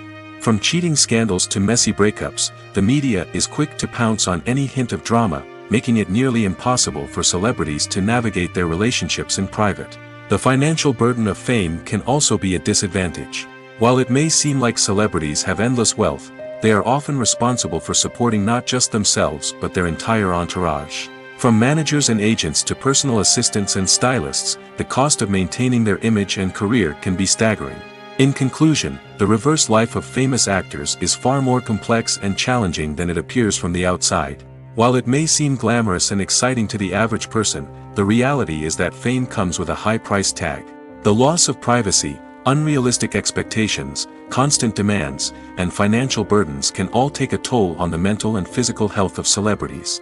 From cheating scandals to messy breakups, the media is quick to pounce on any hint of drama, making it nearly impossible for celebrities to navigate their relationships in private. The financial burden of fame can also be a disadvantage. While it may seem like celebrities have endless wealth, they are often responsible for supporting not just themselves but their entire entourage. From managers and agents to personal assistants and stylists, the cost of maintaining their image and career can be staggering. In conclusion, the reverse life of famous actors is far more complex and challenging than it appears from the outside. While it may seem glamorous and exciting to the average person, the reality is that fame comes with a high price tag. The loss of privacy, unrealistic expectations, constant demands, and financial burdens can all take a toll on the mental and physical health of celebrities.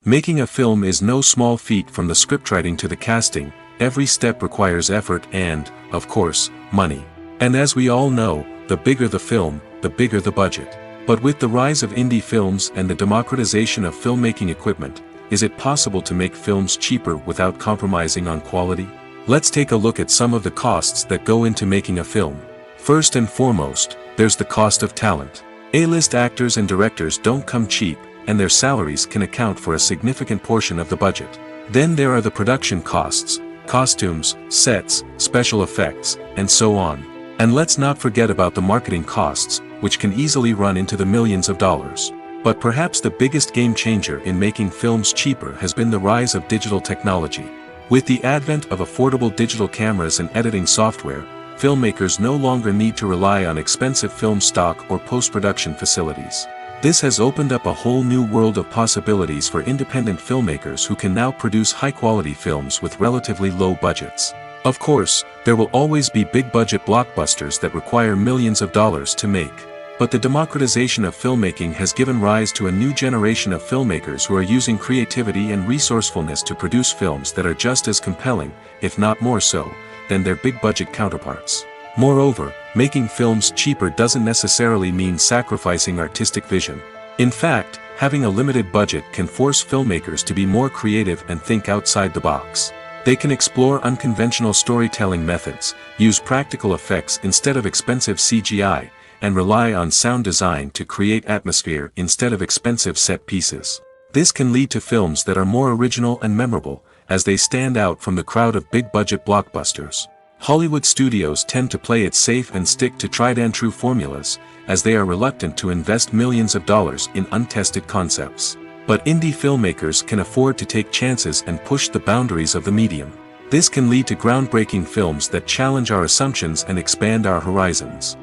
Making a film is no small feat. From the scriptwriting to the casting, every step requires effort and, of course, money. And as we all know, the bigger the film, the bigger the budget. But with the rise of indie films and the democratization of filmmaking equipment, is it possible to make films cheaper without compromising on quality? Let's take a look at some of the costs that go into making a film. First and foremost, there's the cost of talent. A-list actors and directors don't come cheap, and their salaries can account for a significant portion of the budget. Then there are the production costs, costumes, sets, special effects, and so on. And let's not forget about the marketing costs, which can easily run into the millions of dollars. But perhaps the biggest game changer in making films cheaper has been the rise of digital technology. With the advent of affordable digital cameras and editing software, filmmakers no longer need to rely on expensive film stock or post-production facilities. This has opened up a whole new world of possibilities for independent filmmakers who can now produce high-quality films with relatively low budgets. Of course, there will always be big-budget blockbusters that require millions of dollars to make. But the democratization of filmmaking has given rise to a new generation of filmmakers who are using creativity and resourcefulness to produce films that are just as compelling, if not more so, than their big-budget counterparts. Moreover, making films cheaper doesn't necessarily mean sacrificing artistic vision. In fact, having a limited budget can force filmmakers to be more creative and think outside the box. They can explore unconventional storytelling methods, use practical effects instead of expensive CGI, and rely on sound design to create atmosphere instead of expensive set pieces. This can lead to films that are more original and memorable, as they stand out from the crowd of big-budget blockbusters. Hollywood studios tend to play it safe and stick to tried-and-true formulas, as they are reluctant to invest millions of dollars in untested concepts. But indie filmmakers can afford to take chances and push the boundaries of the medium. This can lead to groundbreaking films that challenge our assumptions and expand our horizons.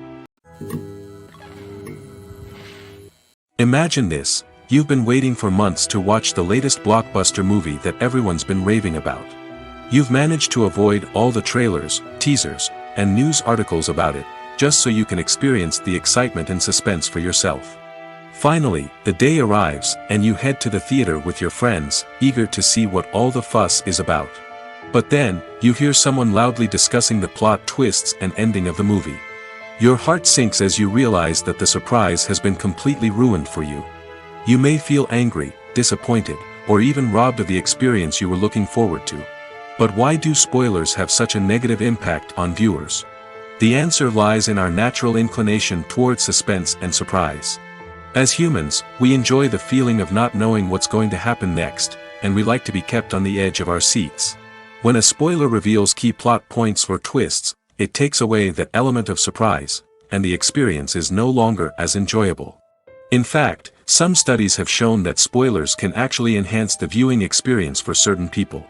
Imagine this: you've been waiting for months to watch the latest blockbuster movie that everyone's been raving about. You've managed to avoid all the trailers, teasers, and news articles about it, just so you can experience the excitement and suspense for yourself. Finally, the day arrives, and you head to the theater with your friends, eager to see what all the fuss is about. But then, you hear someone loudly discussing the plot twists and ending of the movie. Your heart sinks as you realize that the surprise has been completely ruined for you. You may feel angry, disappointed, or even robbed of the experience you were looking forward to. But why do spoilers have such a negative impact on viewers? The answer lies in our natural inclination toward suspense and surprise. As humans, we enjoy the feeling of not knowing what's going to happen next, and we like to be kept on the edge of our seats. When a spoiler reveals key plot points or twists, it takes away that element of surprise, and the experience is no longer as enjoyable. In fact, some studies have shown that spoilers can actually enhance the viewing experience for certain people.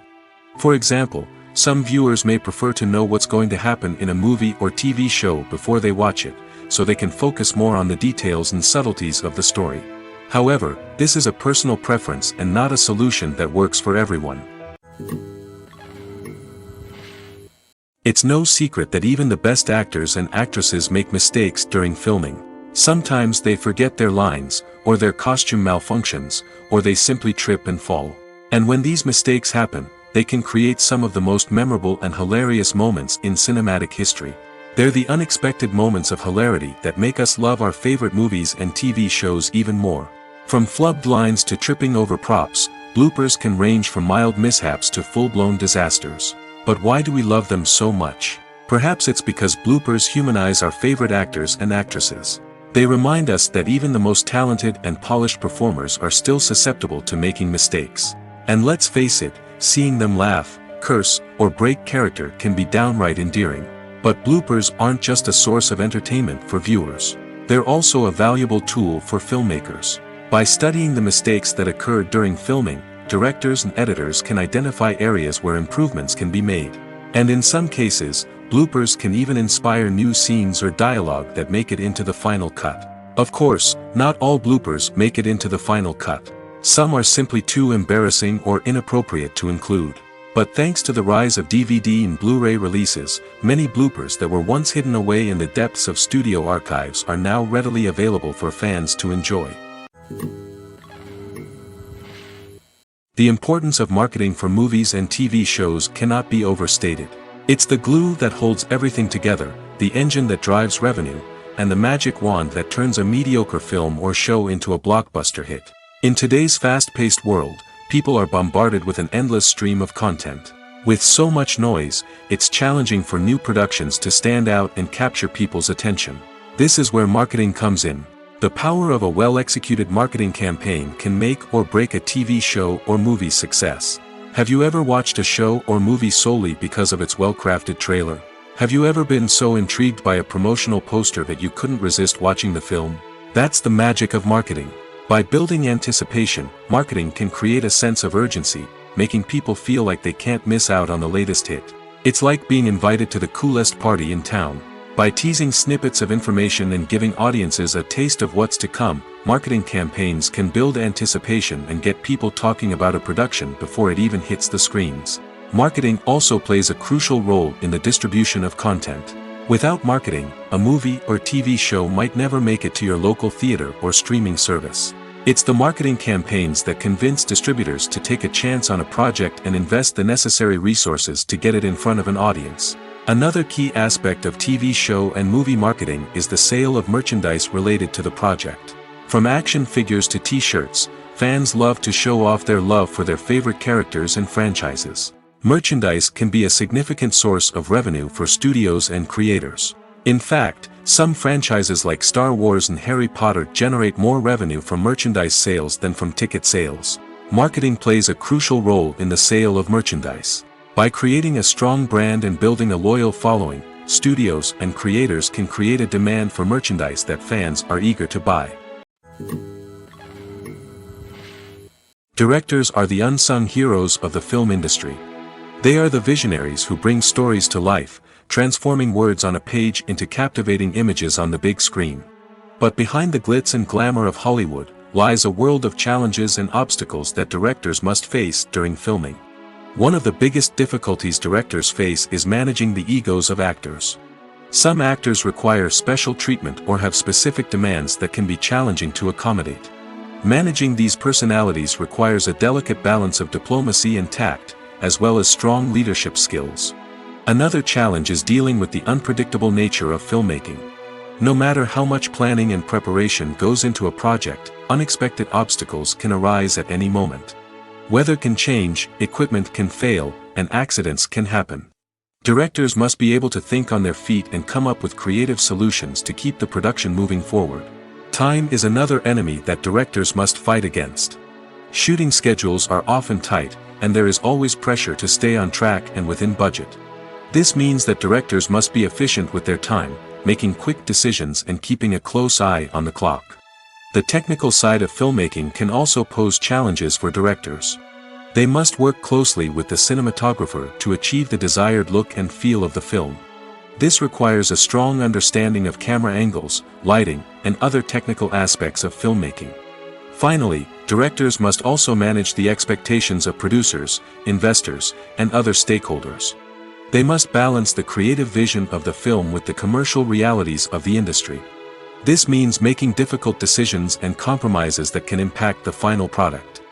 For example, some viewers may prefer to know what's going to happen in a movie or TV show before they watch it, so they can focus more on the details and subtleties of the story. However, this is a personal preference and not a solution that works for everyone. It's no secret that even the best actors and actresses make mistakes during filming. Sometimes they forget their lines, or their costume malfunctions, or they simply trip and fall. And when these mistakes happen, they can create some of the most memorable and hilarious moments in cinematic history. They're the unexpected moments of hilarity that make us love our favorite movies and TV shows even more. From flubbed lines to tripping over props, bloopers can range from mild mishaps to full-blown disasters. But why do we love them so much? Perhaps it's because bloopers humanize our favorite actors and actresses. They remind us that even the most talented and polished performers are still susceptible to making mistakes. And let's face it, seeing them laugh, curse, or break character can be downright endearing. But bloopers aren't just a source of entertainment for viewers. They're also a valuable tool for filmmakers. By studying the mistakes that occurred during filming, directors and editors can identify areas where improvements can be made. And in some cases, bloopers can even inspire new scenes or dialogue that make it into the final cut. Of course, not all bloopers make it into the final cut. Some are simply too embarrassing or inappropriate to include. But thanks to the rise of DVD and Blu-ray releases, many bloopers that were once hidden away in the depths of studio archives are now readily available for fans to enjoy. The importance of marketing for movies and TV shows cannot be overstated. It's the glue that holds everything together, the engine that drives revenue, and the magic wand that turns a mediocre film or show into a blockbuster hit. In today's fast-paced world, people are bombarded with an endless stream of content. With so much noise, it's challenging for new productions to stand out and capture people's attention. This is where marketing comes in. The power of a well-executed marketing campaign can make or break a TV show or movie's success. Have you ever watched a show or movie solely because of its well-crafted trailer? Have you ever been so intrigued by a promotional poster that you couldn't resist watching the film? That's the magic of marketing. By building anticipation, marketing can create a sense of urgency, making people feel like they can't miss out on the latest hit. It's like being invited to the coolest party in town. By teasing snippets of information and giving audiences a taste of what's to come, marketing campaigns can build anticipation and get people talking about a production before it even hits the screens. Marketing also plays a crucial role in the distribution of content. Without marketing, a movie or TV show might never make it to your local theater or streaming service. It's the marketing campaigns that convince distributors to take a chance on a project and invest the necessary resources to get it in front of an audience. Another key aspect of TV show and movie marketing is the sale of merchandise related to the project. From action figures to t-shirts, fans love to show off their love for their favorite characters and franchises. Merchandise can be a significant source of revenue for studios and creators. In fact, some franchises like Star Wars and Harry Potter generate more revenue from merchandise sales than from ticket sales. Marketing plays a crucial role in the sale of merchandise. By creating a strong brand and building a loyal following, studios and creators can create a demand for merchandise that fans are eager to buy. Directors are the unsung heroes of the film industry. They are the visionaries who bring stories to life, transforming words on a page into captivating images on the big screen. But behind the glitz and glamour of Hollywood lies a world of challenges and obstacles that directors must face during filming. One of the biggest difficulties directors face is managing the egos of actors. Some actors require special treatment or have specific demands that can be challenging to accommodate. Managing these personalities requires a delicate balance of diplomacy and tact, as well as strong leadership skills. Another challenge is dealing with the unpredictable nature of filmmaking. No matter how much planning and preparation goes into a project, unexpected obstacles can arise at any moment. Weather can change, equipment can fail, and accidents can happen. Directors must be able to think on their feet and come up with creative solutions to keep the production moving forward. Time is another enemy that directors must fight against. Shooting schedules are often tight, and there is always pressure to stay on track and within budget. This means that directors must be efficient with their time, making quick decisions and keeping a close eye on the clock. The technical side of filmmaking can also pose challenges for directors. They must work closely with the cinematographer to achieve the desired look and feel of the film. This requires a strong understanding of camera angles, lighting, and other technical aspects of filmmaking. Finally, directors must also manage the expectations of producers, investors, and other stakeholders. They must balance the creative vision of the film with the commercial realities of the industry. This means making difficult decisions and compromises that can impact the final product.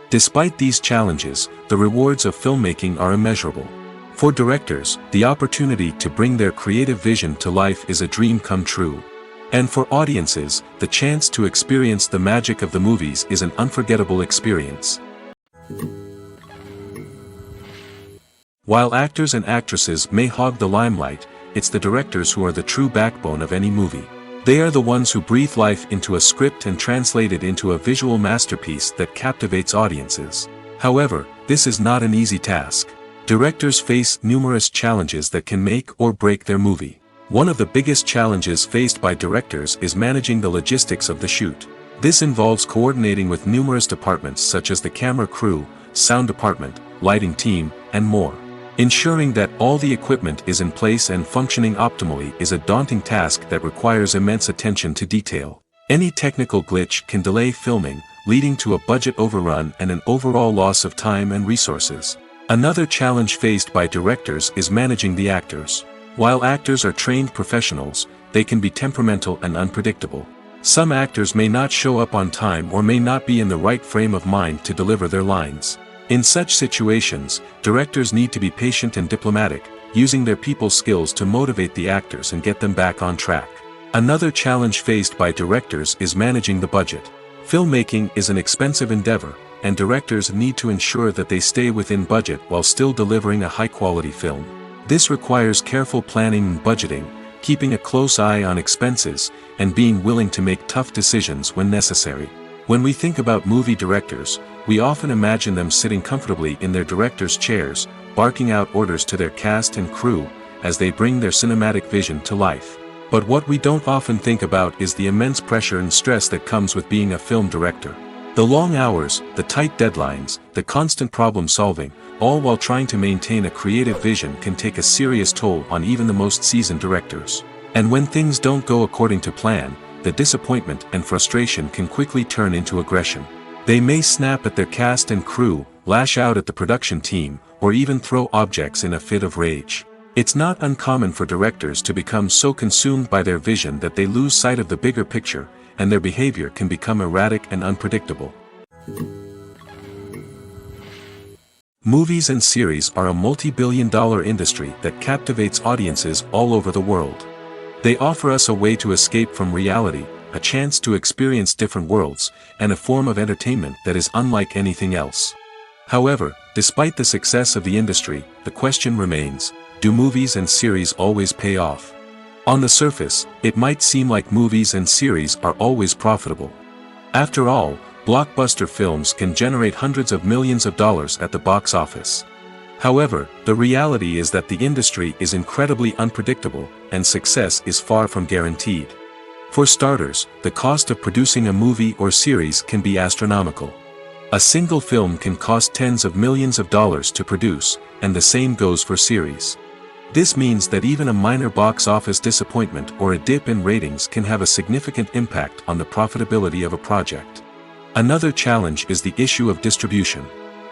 Despite these challenges, the rewards of filmmaking are immeasurable. For directors, the opportunity to bring their creative vision to life is a dream come true. And for audiences, the chance to experience the magic of the movies is an unforgettable experience. While actors and actresses may hog the limelight, it's the directors who are the true backbone of any movie. They are the ones who breathe life into a script and translate it into a visual masterpiece that captivates audiences. However, this is not an easy task. Directors face numerous challenges that can make or break their movie. One of the biggest challenges faced by directors is managing the logistics of the shoot. This involves coordinating with numerous departments such as the camera crew, sound department, lighting team, and more. Ensuring that all the equipment is in place and functioning optimally is a daunting task that requires immense attention to detail. Any technical glitch can delay filming, leading to a budget overrun and an overall loss of time and resources. Another challenge faced by directors is managing the actors. While actors are trained professionals, they can be temperamental and unpredictable. Some actors may not show up on time or may not be in the right frame of mind to deliver their lines. In such situations, directors need to be patient and diplomatic, using their people skills to motivate the actors and get them back on track. Another challenge faced by directors is managing the budget. Filmmaking is an expensive endeavor, and directors need to ensure that they stay within budget while still delivering a high-quality film. This requires careful planning and budgeting, keeping a close eye on expenses, and being willing to make tough decisions when necessary. When we think about movie directors, we often imagine them sitting comfortably in their director's chairs, barking out orders to their cast and crew, as they bring their cinematic vision to life. But what we don't often think about is the immense pressure and stress that comes with being a film director. The long hours, the tight deadlines, the constant problem solving, all while trying to maintain a creative vision can take a serious toll on even the most seasoned directors. And when things don't go according to plan, the disappointment and frustration can quickly turn into aggression. They may snap at their cast and crew, lash out at the production team, or even throw objects in a fit of rage. It's not uncommon for directors to become so consumed by their vision that they lose sight of the bigger picture, and their behavior can become erratic and unpredictable. Movies and series are a multi-billion-dollar industry that captivates audiences all over the world. They offer us a way to escape from reality, a chance to experience different worlds, and a form of entertainment that is unlike anything else. However, despite the success of the industry, the question remains, do movies and series always pay off? On the surface, it might seem like movies and series are always profitable. After all, blockbuster films can generate hundreds of millions of dollars at the box office. However, the reality is that the industry is incredibly unpredictable, and success is far from guaranteed. For starters, the cost of producing a movie or series can be astronomical. A single film can cost tens of millions of dollars to produce, and the same goes for series. This means that even a minor box office disappointment or a dip in ratings can have a significant impact on the profitability of a project. Another challenge is the issue of distribution.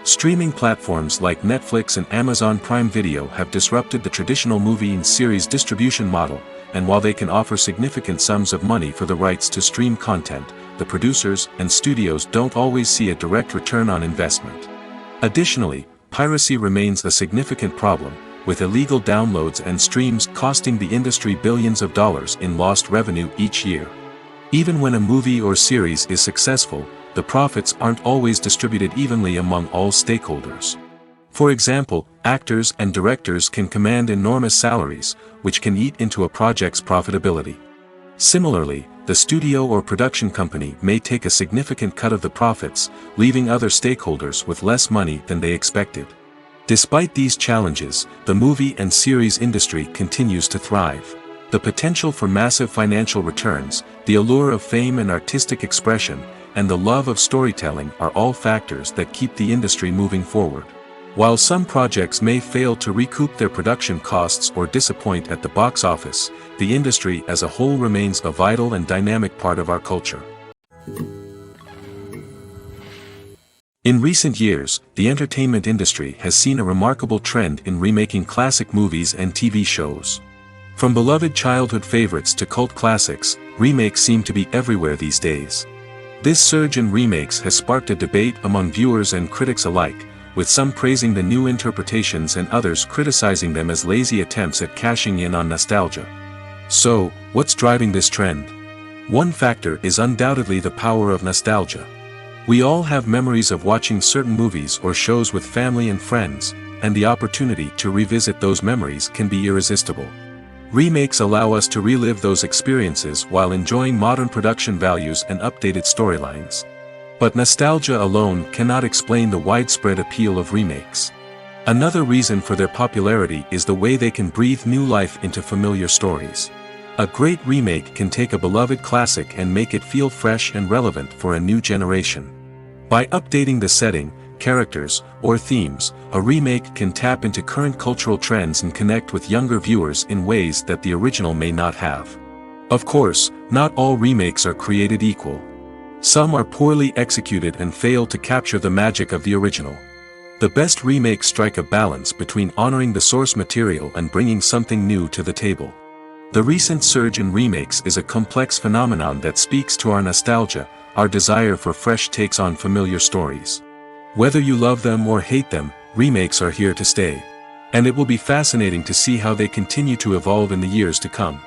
Streaming platforms like Netflix and Amazon Prime Video have disrupted the traditional movie and series distribution model, and while they can offer significant sums of money for the rights to stream content, the producers and studios don't always see a direct return on investment. Additionally, piracy remains a significant problem, with illegal downloads and streams costing the industry billions of dollars in lost revenue each year. Even when a movie or series is successful, the profits aren't always distributed evenly among all stakeholders. For example, actors and directors can command enormous salaries, which can eat into a project's profitability. Similarly, the studio or production company may take a significant cut of the profits, leaving other stakeholders with less money than they expected. Despite these challenges, the movie and series industry continues to thrive. The potential for massive financial returns, the allure of fame and artistic expression, and the love of storytelling are all factors that keep the industry moving forward. While some projects may fail to recoup their production costs or disappoint at the box office, the industry as a whole remains a vital and dynamic part of our culture. In recent years, the entertainment industry has seen a remarkable trend in remaking classic movies and TV shows. From beloved childhood favorites to cult classics, remakes seem to be everywhere these days. This surge in remakes has sparked a debate among viewers and critics alike, with some praising the new interpretations and others criticizing them as lazy attempts at cashing in on nostalgia. So, what's driving this trend? One factor is undoubtedly the power of nostalgia. We all have memories of watching certain movies or shows with family and friends, and the opportunity to revisit those memories can be irresistible. Remakes allow us to relive those experiences while enjoying modern production values and updated storylines. But nostalgia alone cannot explain the widespread appeal of remakes. Another reason for their popularity is the way they can breathe new life into familiar stories. A great remake can take a beloved classic and make it feel fresh and relevant for a new generation. By updating the setting, characters, or themes, a remake can tap into current cultural trends and connect with younger viewers in ways that the original may not have. Of course, not all remakes are created equal. Some are poorly executed and fail to capture the magic of the original. The best remakes strike a balance between honoring the source material and bringing something new to the table. The recent surge in remakes is a complex phenomenon that speaks to our nostalgia, our desire for fresh takes on familiar stories. Whether you love them or hate them, remakes are here to stay. And it will be fascinating to see how they continue to evolve in the years to come.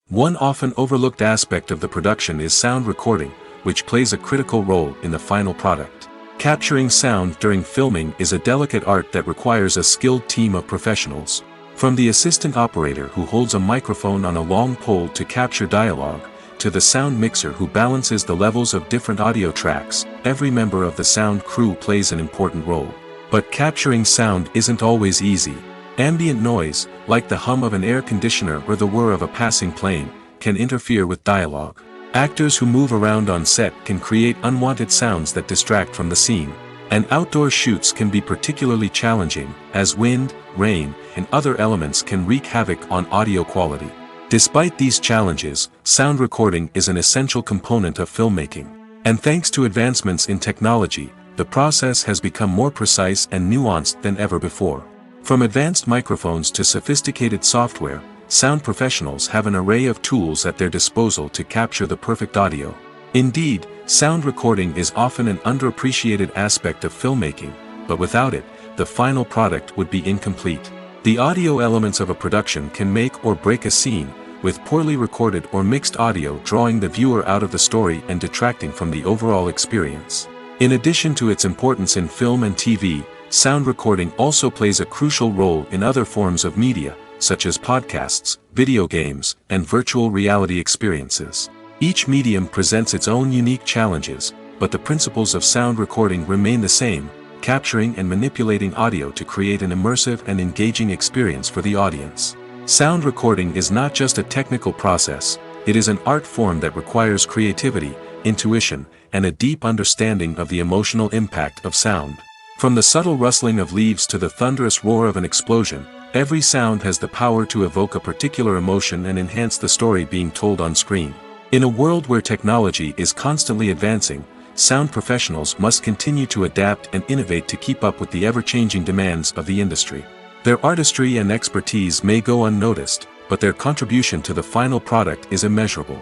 One often overlooked aspect of the production is sound recording, which plays a critical role in the final product. Capturing sound during filming is a delicate art that requires a skilled team of professionals. From the assistant operator who holds a microphone on a long pole to capture dialogue, to the sound mixer who balances the levels of different audio tracks, every member of the sound crew plays an important role. But capturing sound isn't always easy. Ambient noise, like the hum of an air conditioner or the whir of a passing plane, can interfere with dialogue. Actors who move around on set can create unwanted sounds that distract from the scene. And outdoor shoots can be particularly challenging, as wind, rain, and other elements can wreak havoc on audio quality. Despite these challenges, sound recording is an essential component of filmmaking. And thanks to advancements in technology, the process has become more precise and nuanced than ever before. From advanced microphones to sophisticated software, sound professionals have an array of tools at their disposal to capture the perfect audio. Indeed, sound recording is often an underappreciated aspect of filmmaking, but without it, the final product would be incomplete. The audio elements of a production can make or break a scene, with poorly recorded or mixed audio drawing the viewer out of the story and detracting from the overall experience. In addition to its importance in film and TV, sound recording also plays a crucial role in other forms of media, such as podcasts, video games, and virtual reality experiences. Each medium presents its own unique challenges, but the principles of sound recording remain the same, capturing and manipulating audio to create an immersive and engaging experience for the audience. Sound recording is not just a technical process, it is an art form that requires creativity, intuition, and a deep understanding of the emotional impact of sound. From the subtle rustling of leaves to the thunderous roar of an explosion, every sound has the power to evoke a particular emotion and enhance the story being told on screen. In a world where technology is constantly advancing, sound professionals must continue to adapt and innovate to keep up with the ever-changing demands of the industry. Their artistry and expertise may go unnoticed, but their contribution to the final product is immeasurable.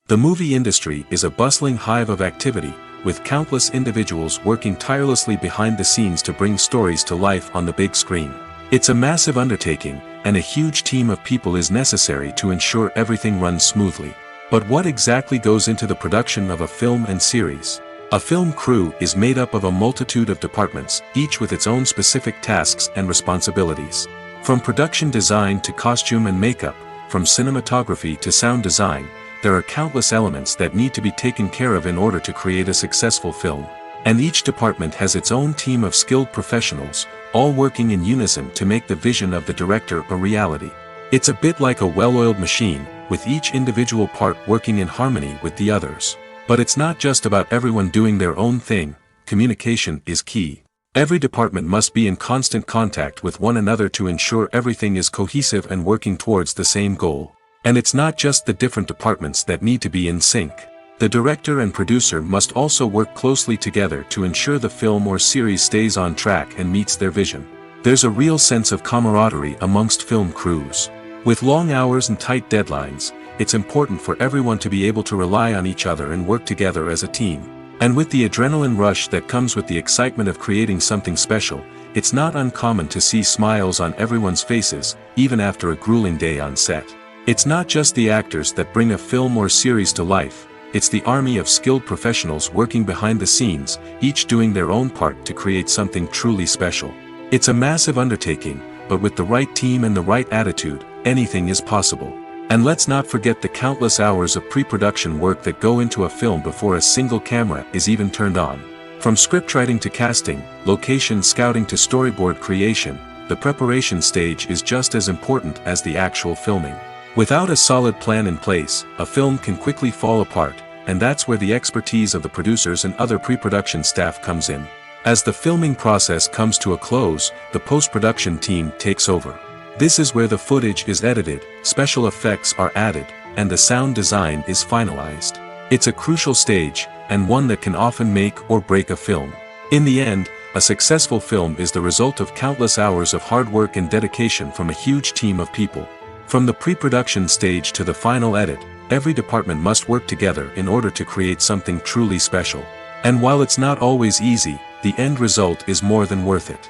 The movie industry is a bustling hive of activity, with countless individuals working tirelessly behind the scenes to bring stories to life on the big screen. It's a massive undertaking, and a huge team of people is necessary to ensure everything runs smoothly. But what exactly goes into the production of a film and series? A film crew is made up of a multitude of departments, each with its own specific tasks and responsibilities. From production design to costume and makeup, from cinematography to sound design, there are countless elements that need to be taken care of in order to create a successful film. And each department has its own team of skilled professionals, all working in unison to make the vision of the director a reality. It's a bit like a well-oiled machine, with each individual part working in harmony with the others. But it's not just about everyone doing their own thing, communication is key. Every department must be in constant contact with one another to ensure everything is cohesive and working towards the same goal. And it's not just the different departments that need to be in sync. The director and producer must also work closely together to ensure the film or series stays on track and meets their vision. There's a real sense of camaraderie amongst film crews. With long hours and tight deadlines, it's important for everyone to be able to rely on each other and work together as a team. And with the adrenaline rush that comes with the excitement of creating something special, it's not uncommon to see smiles on everyone's faces, even after a grueling day on set. It's not just the actors that bring a film or series to life, it's the army of skilled professionals working behind the scenes, each doing their own part to create something truly special. It's a massive undertaking, but with the right team and the right attitude, anything is possible. And let's not forget the countless hours of pre-production work that go into a film before a single camera is even turned on. From scriptwriting to casting, location scouting to storyboard creation, the preparation stage is just as important as the actual filming. Without a solid plan in place, a film can quickly fall apart, and that's where the expertise of the producers and other pre-production staff comes in. As the filming process comes to a close, the post-production team takes over. This is where the footage is edited, special effects are added, and the sound design is finalized. It's a crucial stage, and one that can often make or break a film. In the end, a successful film is the result of countless hours of hard work and dedication from a huge team of people. From the pre-production stage to the final edit, every department must work together in order to create something truly special. And while it's not always easy, the end result is more than worth it.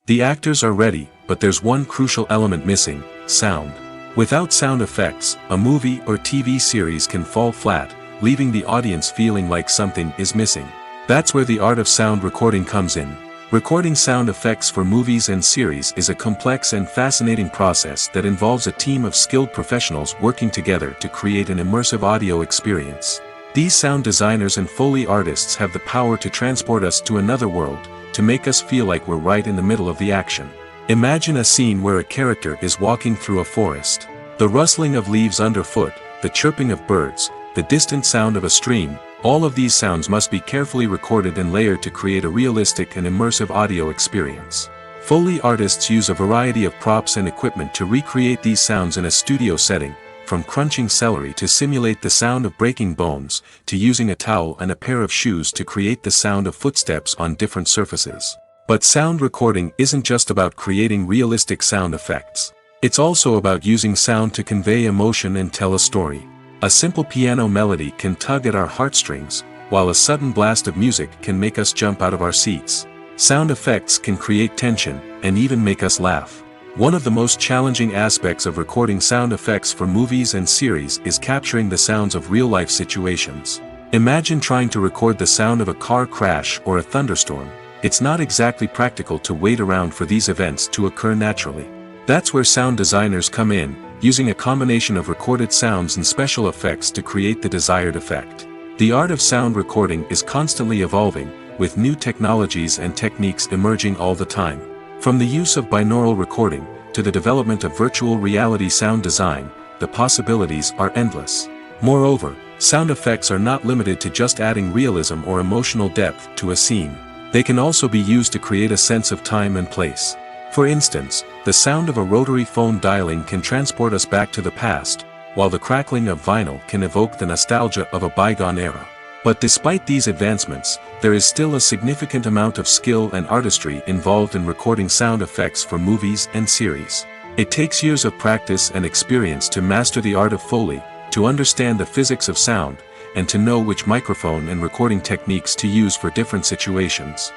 The actors are ready, but there's one crucial element missing: sound. Without sound effects, a movie or TV series can fall flat, leaving the audience feeling like something is missing. That's where the art of sound recording comes in. Recording sound effects for movies and series is a complex and fascinating process that involves a team of skilled professionals working together to create an immersive audio experience. These sound designers and Foley artists have the power to transport us to another world, to make us feel like we're right in the middle of the action. Imagine a scene where a character is walking through a forest. The rustling of leaves underfoot, the chirping of birds, the distant sound of a stream, all of these sounds must be carefully recorded and layered to create a realistic and immersive audio experience. Foley artists use a variety of props and equipment to recreate these sounds in a studio setting, from crunching celery to simulate the sound of breaking bones, to using a towel and a pair of shoes to create the sound of footsteps on different surfaces. But sound recording isn't just about creating realistic sound effects. It's also about using sound to convey emotion and tell a story. A simple piano melody can tug at our heartstrings, while a sudden blast of music can make us jump out of our seats. Sound effects can create tension, and even make us laugh. One of the most challenging aspects of recording sound effects for movies and series is capturing the sounds of real-life situations. Imagine trying to record the sound of a car crash or a thunderstorm. It's not exactly practical to wait around for these events to occur naturally. That's where sound designers come in, using a combination of recorded sounds and special effects to create the desired effect. The art of sound recording is constantly evolving, with new technologies and techniques emerging all the time. From the use of binaural recording, to the development of virtual reality sound design, the possibilities are endless. Moreover, sound effects are not limited to just adding realism or emotional depth to a scene. They can also be used to create a sense of time and place. For instance, the sound of a rotary phone dialing can transport us back to the past, while the crackling of vinyl can evoke the nostalgia of a bygone era. But despite these advancements, there is still a significant amount of skill and artistry involved in recording sound effects for movies and series. It takes years of practice and experience to master the art of Foley, to understand the physics of sound, and to know which microphone and recording techniques to use for different situations.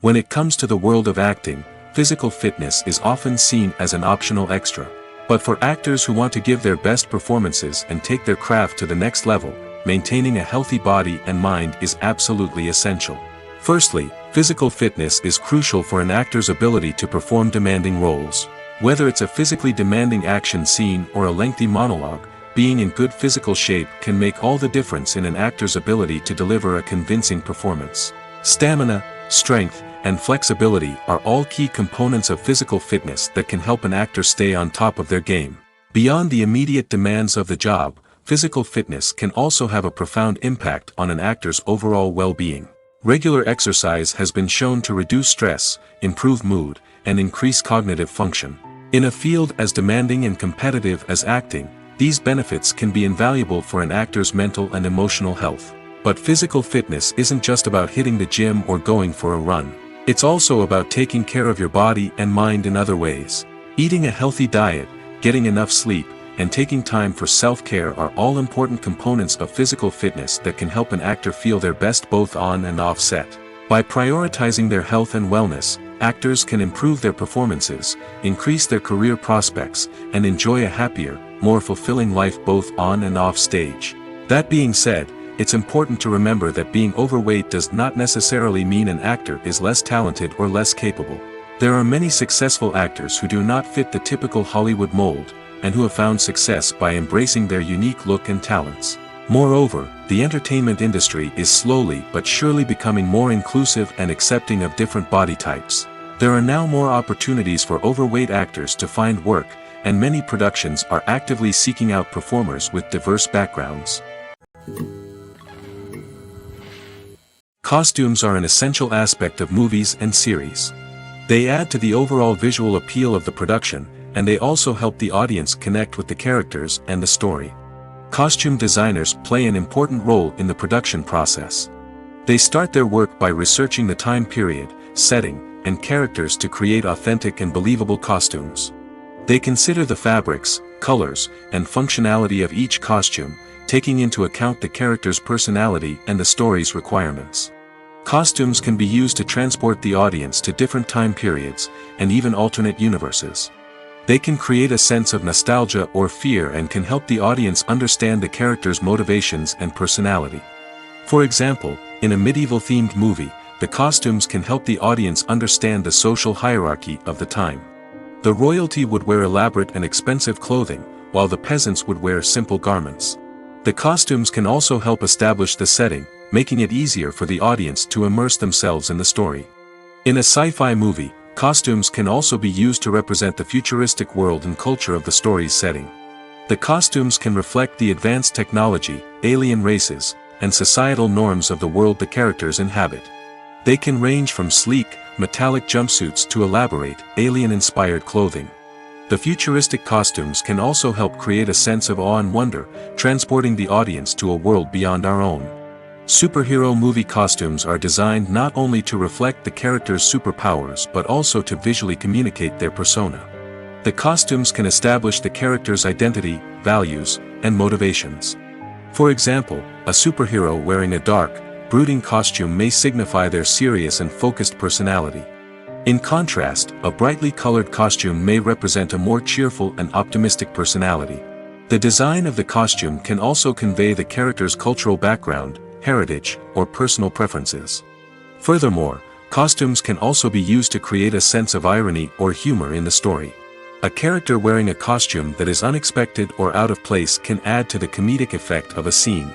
When it comes to the world of acting, physical fitness is often seen as an optional extra. But for actors who want to give their best performances and take their craft to the next level, maintaining a healthy body and mind is absolutely essential. Firstly, physical fitness is crucial for an actor's ability to perform demanding roles. Whether it's a physically demanding action scene or a lengthy monologue, being in good physical shape can make all the difference in an actor's ability to deliver a convincing performance. Stamina, strength, and flexibility are all key components of physical fitness that can help an actor stay on top of their game. Beyond the immediate demands of the job, physical fitness can also have a profound impact on an actor's overall well-being. Regular exercise has been shown to reduce stress, improve mood, and increase cognitive function. In a field as demanding and competitive as acting, these benefits can be invaluable for an actor's mental and emotional health. But physical fitness isn't just about hitting the gym or going for a run. It's also about taking care of your body and mind in other ways. Eating a healthy diet, getting enough sleep, and taking time for self-care are all important components of physical fitness that can help an actor feel their best both on and off set. By prioritizing their health and wellness, actors can improve their performances, increase their career prospects, and enjoy a happier, more fulfilling life both on and off stage. That being said, it's important to remember that being overweight does not necessarily mean an actor is less talented or less capable. There are many successful actors who do not fit the typical Hollywood mold, and who have found success by embracing their unique look and talents. Moreover, the entertainment industry is slowly but surely becoming more inclusive and accepting of different body types. There are now more opportunities for overweight actors to find work, and many productions are actively seeking out performers with diverse backgrounds. Costumes are an essential aspect of movies and series. They add to the overall visual appeal of the production, and they also help the audience connect with the characters and the story. Costume designers play an important role in the production process. They start their work by researching the time period, setting, and characters to create authentic and believable costumes. They consider the fabrics, colors, and functionality of each costume, taking into account the character's personality and the story's requirements. Costumes can be used to transport the audience to different time periods, and even alternate universes. They can create a sense of nostalgia or fear and can help the audience understand the character's motivations and personality. For example, in a medieval-themed movie, the costumes can help the audience understand the social hierarchy of the time. The royalty would wear elaborate and expensive clothing, while the peasants would wear simple garments. The costumes can also help establish the setting, making it easier for the audience to immerse themselves in the story. In a sci-fi movie, costumes can also be used to represent the futuristic world and culture of the story's setting. The costumes can reflect the advanced technology, alien races, and societal norms of the world the characters inhabit. They can range from sleek, metallic jumpsuits to elaborate, alien-inspired clothing. The futuristic costumes can also help create a sense of awe and wonder, transporting the audience to a world beyond our own. Superhero movie costumes are designed not only to reflect the character's superpowers but also to visually communicate their persona. The costumes can establish the character's identity, values, and motivations. For example, a superhero wearing a dark, brooding costume may signify their serious and focused personality. In contrast, a brightly colored costume may represent a more cheerful and optimistic personality. The design of the costume can also convey the character's cultural background, heritage, or personal preferences. Furthermore, costumes can also be used to create a sense of irony or humor in the story. A character wearing a costume that is unexpected or out of place can add to the comedic effect of a scene.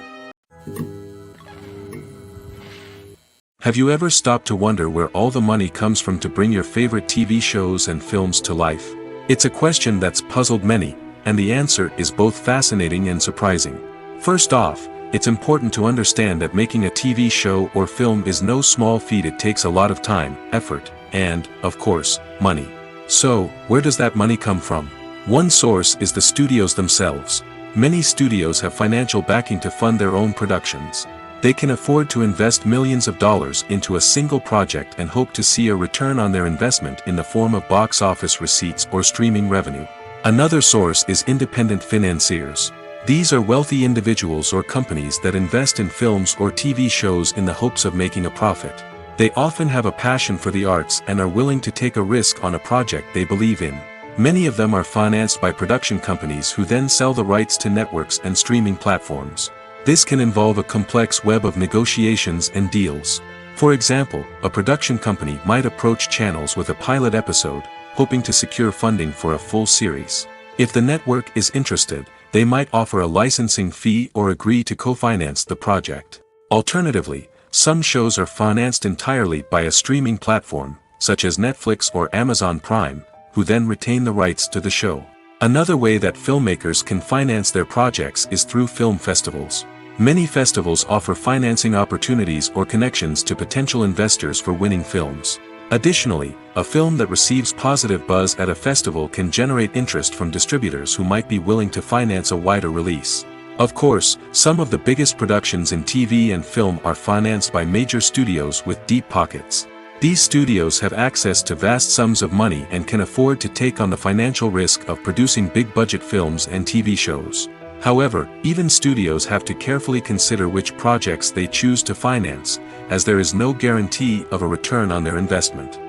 Have you ever stopped to wonder where all the money comes from to bring your favorite TV shows and films to life? It's a question that's puzzled many, and the answer is both fascinating and surprising. First off, it's important to understand that making a TV show or film is no small feat. It takes a lot of time, effort, and, of course, money. So, where does that money come from? One source is the studios themselves. Many studios have financial backing to fund their own productions. They can afford to invest millions of dollars into a single project and hope to see a return on their investment in the form of box office receipts or streaming revenue. Another source is independent financiers. These are wealthy individuals or companies that invest in films or TV shows in the hopes of making a profit. They often have a passion for the arts and are willing to take a risk on a project they believe in. Many of them are financed by production companies who then sell the rights to networks and streaming platforms. This can involve a complex web of negotiations and deals. For example, a production company might approach channels with a pilot episode, hoping to secure funding for a full series. If the network is interested, they might offer a licensing fee or agree to co-finance the project. Alternatively, some shows are financed entirely by a streaming platform, such as Netflix or Amazon Prime, who then retain the rights to the show. Another way that filmmakers can finance their projects is through film festivals. Many festivals offer financing opportunities or connections to potential investors for winning films. Additionally, a film that receives positive buzz at a festival can generate interest from distributors who might be willing to finance a wider release. Of course, some of the biggest productions in TV and film are financed by major studios with deep pockets. These studios have access to vast sums of money and can afford to take on the financial risk of producing big-budget films and TV shows. However, even studios have to carefully consider which projects they choose to finance, as there is no guarantee of a return on their investment.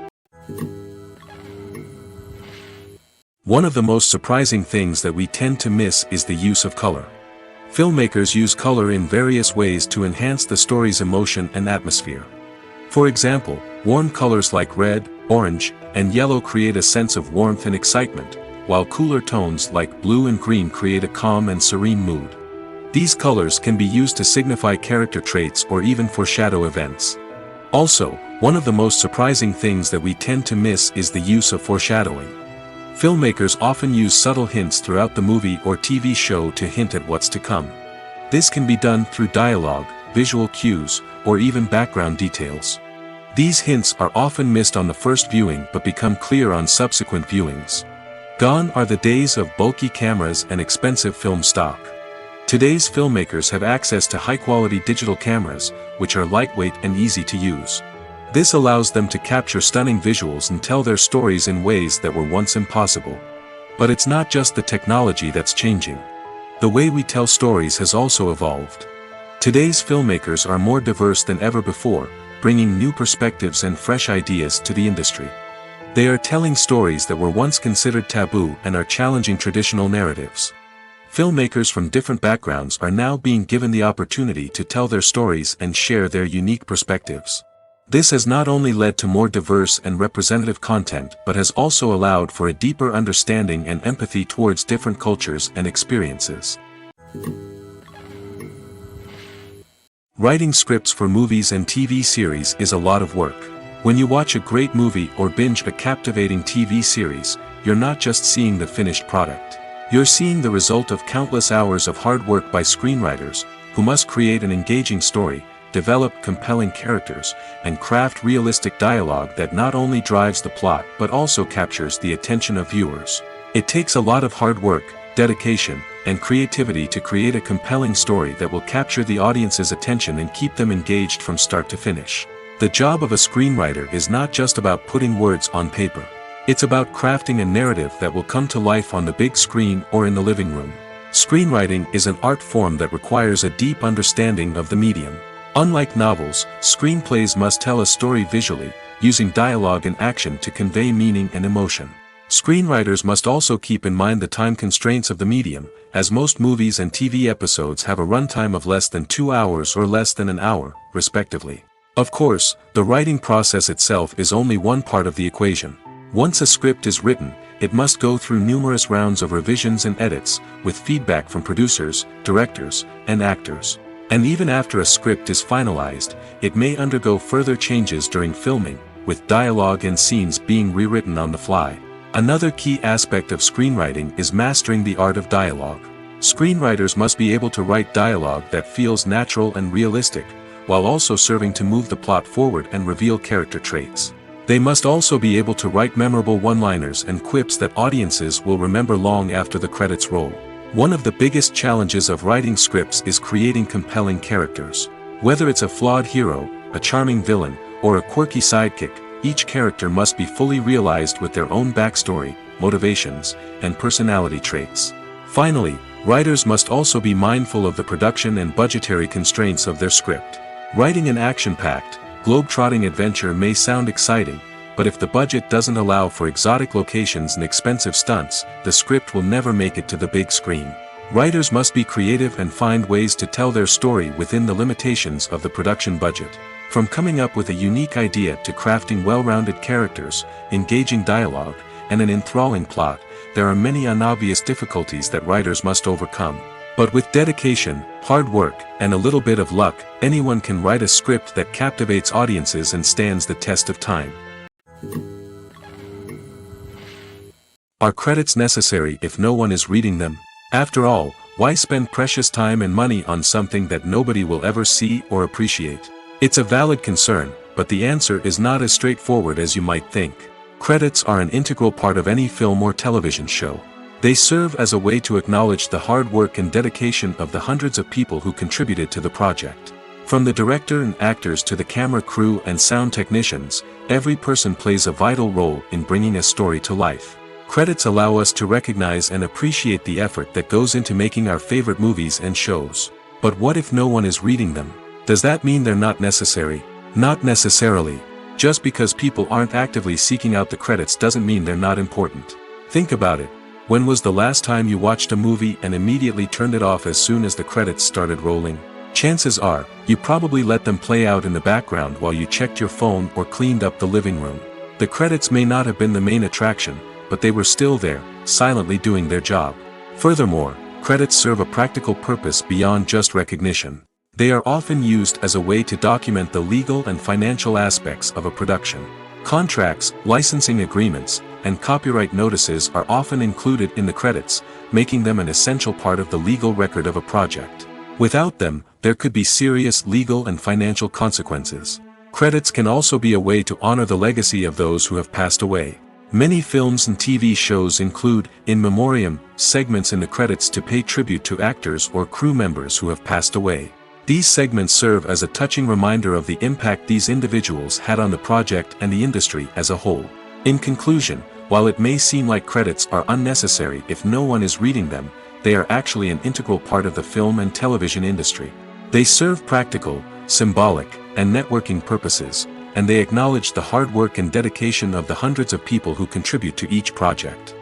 One of the most surprising things that we tend to miss is the use of color. Filmmakers use color in various ways to enhance the story's emotion and atmosphere. For example, warm colors like red, orange, and yellow create a sense of warmth and excitement, while cooler tones like blue and green create a calm and serene mood. These colors can be used to signify character traits or even foreshadow events. Also, one of the most surprising things that we tend to miss is the use of foreshadowing. Filmmakers often use subtle hints throughout the movie or TV show to hint at what's to come. This can be done through dialogue, visual cues, or even background details. These hints are often missed on the first viewing but become clear on subsequent viewings. Gone are the days of bulky cameras and expensive film stock. Today's filmmakers have access to high-quality digital cameras, which are lightweight and easy to use. This allows them to capture stunning visuals and tell their stories in ways that were once impossible. But it's not just the technology that's changing. The way we tell stories has also evolved. Today's filmmakers are more diverse than ever before, bringing new perspectives and fresh ideas to the industry. They are telling stories that were once considered taboo and are challenging traditional narratives. Filmmakers from different backgrounds are now being given the opportunity to tell their stories and share their unique perspectives. This has not only led to more diverse and representative content but has also allowed for a deeper understanding and empathy towards different cultures and experiences. Writing scripts for movies and TV series is a lot of work. When you watch a great movie or binge a captivating TV series, you're not just seeing the finished product. You're seeing the result of countless hours of hard work by screenwriters, who must create an engaging story, develop compelling characters, and craft realistic dialogue that not only drives the plot but also captures the attention of viewers. It takes a lot of hard work, dedication, and creativity to create a compelling story that will capture the audience's attention and keep them engaged from start to finish. The job of a screenwriter is not just about putting words on paper. It's about crafting a narrative that will come to life on the big screen or in the living room. Screenwriting is an art form that requires a deep understanding of the medium. Unlike novels, screenplays must tell a story visually, using dialogue and action to convey meaning and emotion. Screenwriters must also keep in mind the time constraints of the medium, as most movies and TV episodes have a runtime of less than 2 hours or less than an hour, respectively. Of course, the writing process itself is only one part of the equation. Once a script is written, it must go through numerous rounds of revisions and edits, with feedback from producers, directors, and actors. And even after a script is finalized, it may undergo further changes during filming, with dialogue and scenes being rewritten on the fly. Another key aspect of screenwriting is mastering the art of dialogue. Screenwriters must be able to write dialogue that feels natural and realistic, while also serving to move the plot forward and reveal character traits. They must also be able to write memorable one-liners and quips that audiences will remember long after the credits roll. One of the biggest challenges of writing scripts is creating compelling characters. Whether it's a flawed hero, a charming villain, or a quirky sidekick, each character must be fully realized with their own backstory, motivations, and personality traits. Finally, writers must also be mindful of the production and budgetary constraints of their script. Writing an action-packed, globe-trotting adventure may sound exciting, but if the budget doesn't allow for exotic locations and expensive stunts, the script will never make it to the big screen. Writers must be creative and find ways to tell their story within the limitations of the production budget. From coming up with a unique idea to crafting well-rounded characters, engaging dialogue, and an enthralling plot, there are many unobvious difficulties that writers must overcome. But with dedication, hard work, and a little bit of luck, anyone can write a script that captivates audiences and stands the test of time. Are credits necessary if no one is reading them? After all, why spend precious time and money on something that nobody will ever see or appreciate? It's a valid concern, but the answer is not as straightforward as you might think. Credits are an integral part of any film or television show. They serve as a way to acknowledge the hard work and dedication of the hundreds of people who contributed to the project. From the director and actors to the camera crew and sound technicians, every person plays a vital role in bringing a story to life. Credits allow us to recognize and appreciate the effort that goes into making our favorite movies and shows. But what if no one is reading them? Does that mean they're not necessary? Not necessarily. Just because people aren't actively seeking out the credits doesn't mean they're not important. Think about it. When was the last time you watched a movie and immediately turned it off as soon as the credits started rolling? Chances are, you probably let them play out in the background while you checked your phone or cleaned up the living room. The credits may not have been the main attraction, but they were still there, silently doing their job. Furthermore, credits serve a practical purpose beyond just recognition. They are often used as a way to document the legal and financial aspects of a production. Contracts, licensing agreements, and copyright notices are often included in the credits, making them an essential part of the legal record of a project. Without them, there could be serious legal and financial consequences. Credits can also be a way to honor the legacy of those who have passed away. Many films and TV shows include, in memoriam, segments in the credits to pay tribute to actors or crew members who have passed away. These segments serve as a touching reminder of the impact these individuals had on the project and the industry as a whole. In conclusion, while it may seem like credits are unnecessary if no one is reading them, they are actually an integral part of the film and television industry. They serve practical, symbolic, and networking purposes, and they acknowledge the hard work and dedication of the hundreds of people who contribute to each project.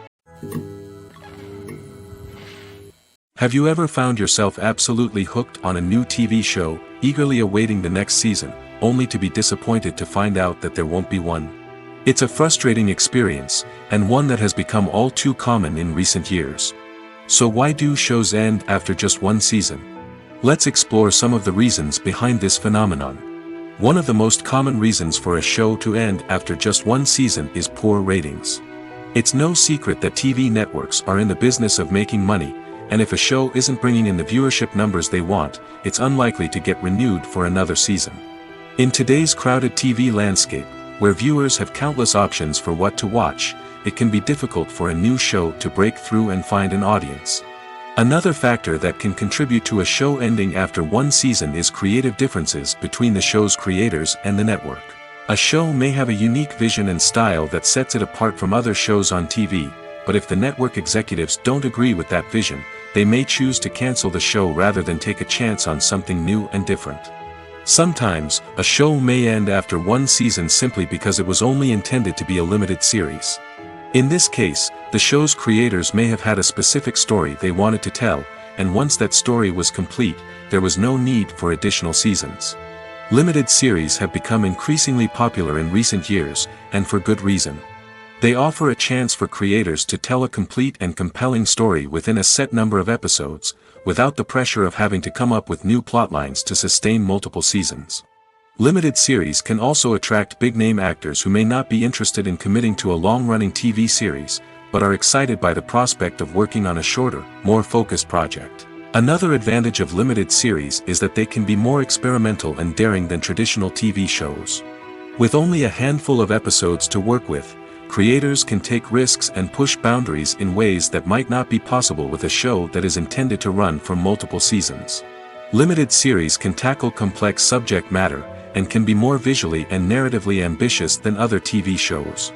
Have you ever found yourself absolutely hooked on a new TV show, eagerly awaiting the next season, only to be disappointed to find out that there won't be one? It's a frustrating experience, and one that has become all too common in recent years. So why do shows end after just one season? Let's explore some of the reasons behind this phenomenon. One of the most common reasons for a show to end after just one season is poor ratings. It's no secret that TV networks are in the business of making money, and if a show isn't bringing in the viewership numbers they want, it's unlikely to get renewed for another season. In today's crowded TV landscape, where viewers have countless options for what to watch, it can be difficult for a new show to break through and find an audience. Another factor that can contribute to a show ending after one season is creative differences between the show's creators and the network. A show may have a unique vision and style that sets it apart from other shows on TV, but if the network executives don't agree with that vision, they may choose to cancel the show rather than take a chance on something new and different. Sometimes, a show may end after one season simply because it was only intended to be a limited series. In this case, the show's creators may have had a specific story they wanted to tell, and once that story was complete, there was no need for additional seasons. Limited series have become increasingly popular in recent years, and for good reason. They offer a chance for creators to tell a complete and compelling story within a set number of episodes, without the pressure of having to come up with new plotlines to sustain multiple seasons. Limited series can also attract big-name actors who may not be interested in committing to a long-running TV series, but are excited by the prospect of working on a shorter, more focused project. Another advantage of limited series is that they can be more experimental and daring than traditional TV shows. With only a handful of episodes to work with, creators can take risks and push boundaries in ways that might not be possible with a show that is intended to run for multiple seasons. Limited series can tackle complex subject matter, and can be more visually and narratively ambitious than other TV shows.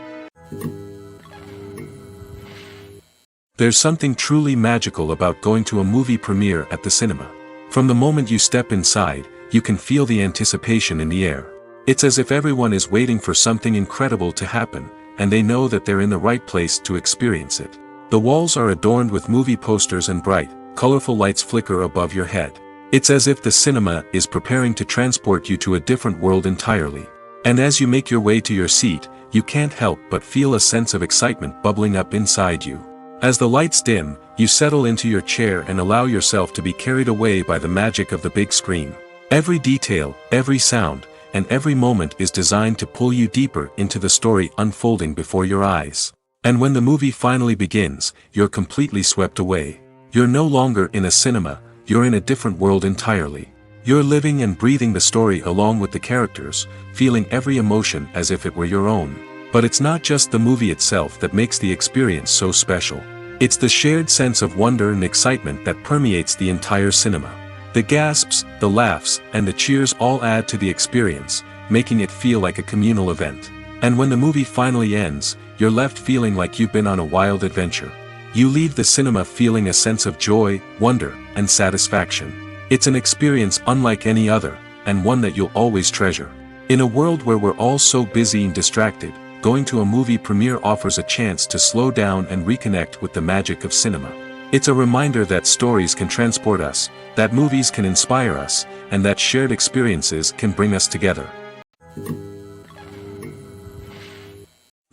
There's something truly magical about going to a movie premiere at the cinema. From the moment you step inside, you can feel the anticipation in the air. It's as if everyone is waiting for something incredible to happen, and they know that they're in the right place to experience it. The walls are adorned with movie posters and bright, colorful lights flicker above your head. It's as if the cinema is preparing to transport you to a different world entirely. And as you make your way to your seat, you can't help but feel a sense of excitement bubbling up inside you. As the lights dim, you settle into your chair and allow yourself to be carried away by the magic of the big screen. Every detail, every sound, and every moment is designed to pull you deeper into the story unfolding before your eyes. And when the movie finally begins, you're completely swept away. You're no longer in a cinema, you're in a different world entirely. You're living and breathing the story along with the characters, feeling every emotion as if it were your own. But it's not just the movie itself that makes the experience so special. It's the shared sense of wonder and excitement that permeates the entire cinema. The gasps, the laughs, and the cheers all add to the experience, making it feel like a communal event. And when the movie finally ends, you're left feeling like you've been on a wild adventure. You leave the cinema feeling a sense of joy, wonder, and satisfaction. It's an experience unlike any other, and one that you'll always treasure. In a world where we're all so busy and distracted, going to a movie premiere offers a chance to slow down and reconnect with the magic of cinema. It's a reminder that stories can transport us, that movies can inspire us, and that shared experiences can bring us together.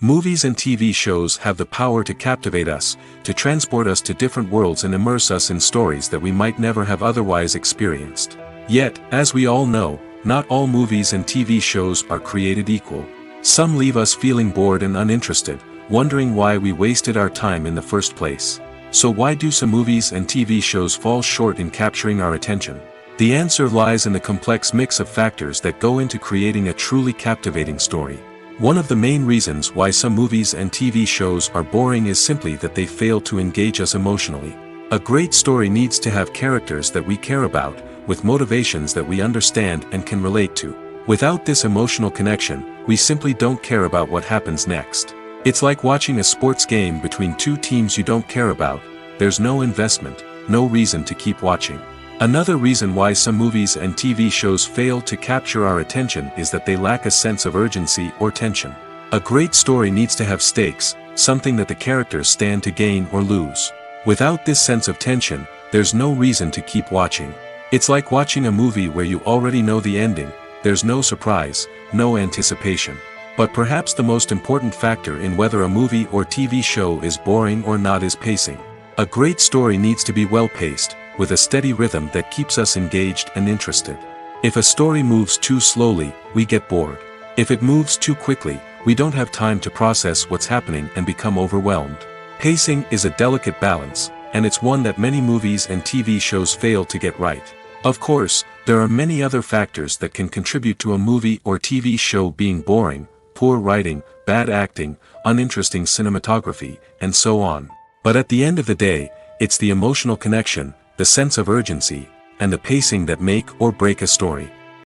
Movies and TV shows have the power to captivate us, to transport us to different worlds and immerse us in stories that we might never have otherwise experienced. Yet, as we all know, not all movies and TV shows are created equal. Some leave us feeling bored and uninterested, wondering why we wasted our time in the first place. So why do some movies and TV shows fall short in capturing our attention? The answer lies in the complex mix of factors that go into creating a truly captivating story. One of the main reasons why some movies and TV shows are boring is simply that they fail to engage us emotionally. A great story needs to have characters that we care about, with motivations that we understand and can relate to. Without this emotional connection, we simply don't care about what happens next. It's like watching a sports game between two teams you don't care about. There's no investment, no reason to keep watching. Another reason why some movies and TV shows fail to capture our attention is that they lack a sense of urgency or tension. A great story needs to have stakes, something that the characters stand to gain or lose. Without this sense of tension, there's no reason to keep watching. It's like watching a movie where you already know the ending. There's no surprise, no anticipation. But perhaps the most important factor in whether a movie or TV show is boring or not is pacing. A great story needs to be well-paced, with a steady rhythm that keeps us engaged and interested. If a story moves too slowly, we get bored. If it moves too quickly, we don't have time to process what's happening and become overwhelmed. Pacing is a delicate balance, and it's one that many movies and TV shows fail to get right. Of course, there are many other factors that can contribute to a movie or TV show being boring: poor writing, bad acting, uninteresting cinematography, and so on. But at the end of the day, it's the emotional connection, the sense of urgency, and the pacing that make or break a story.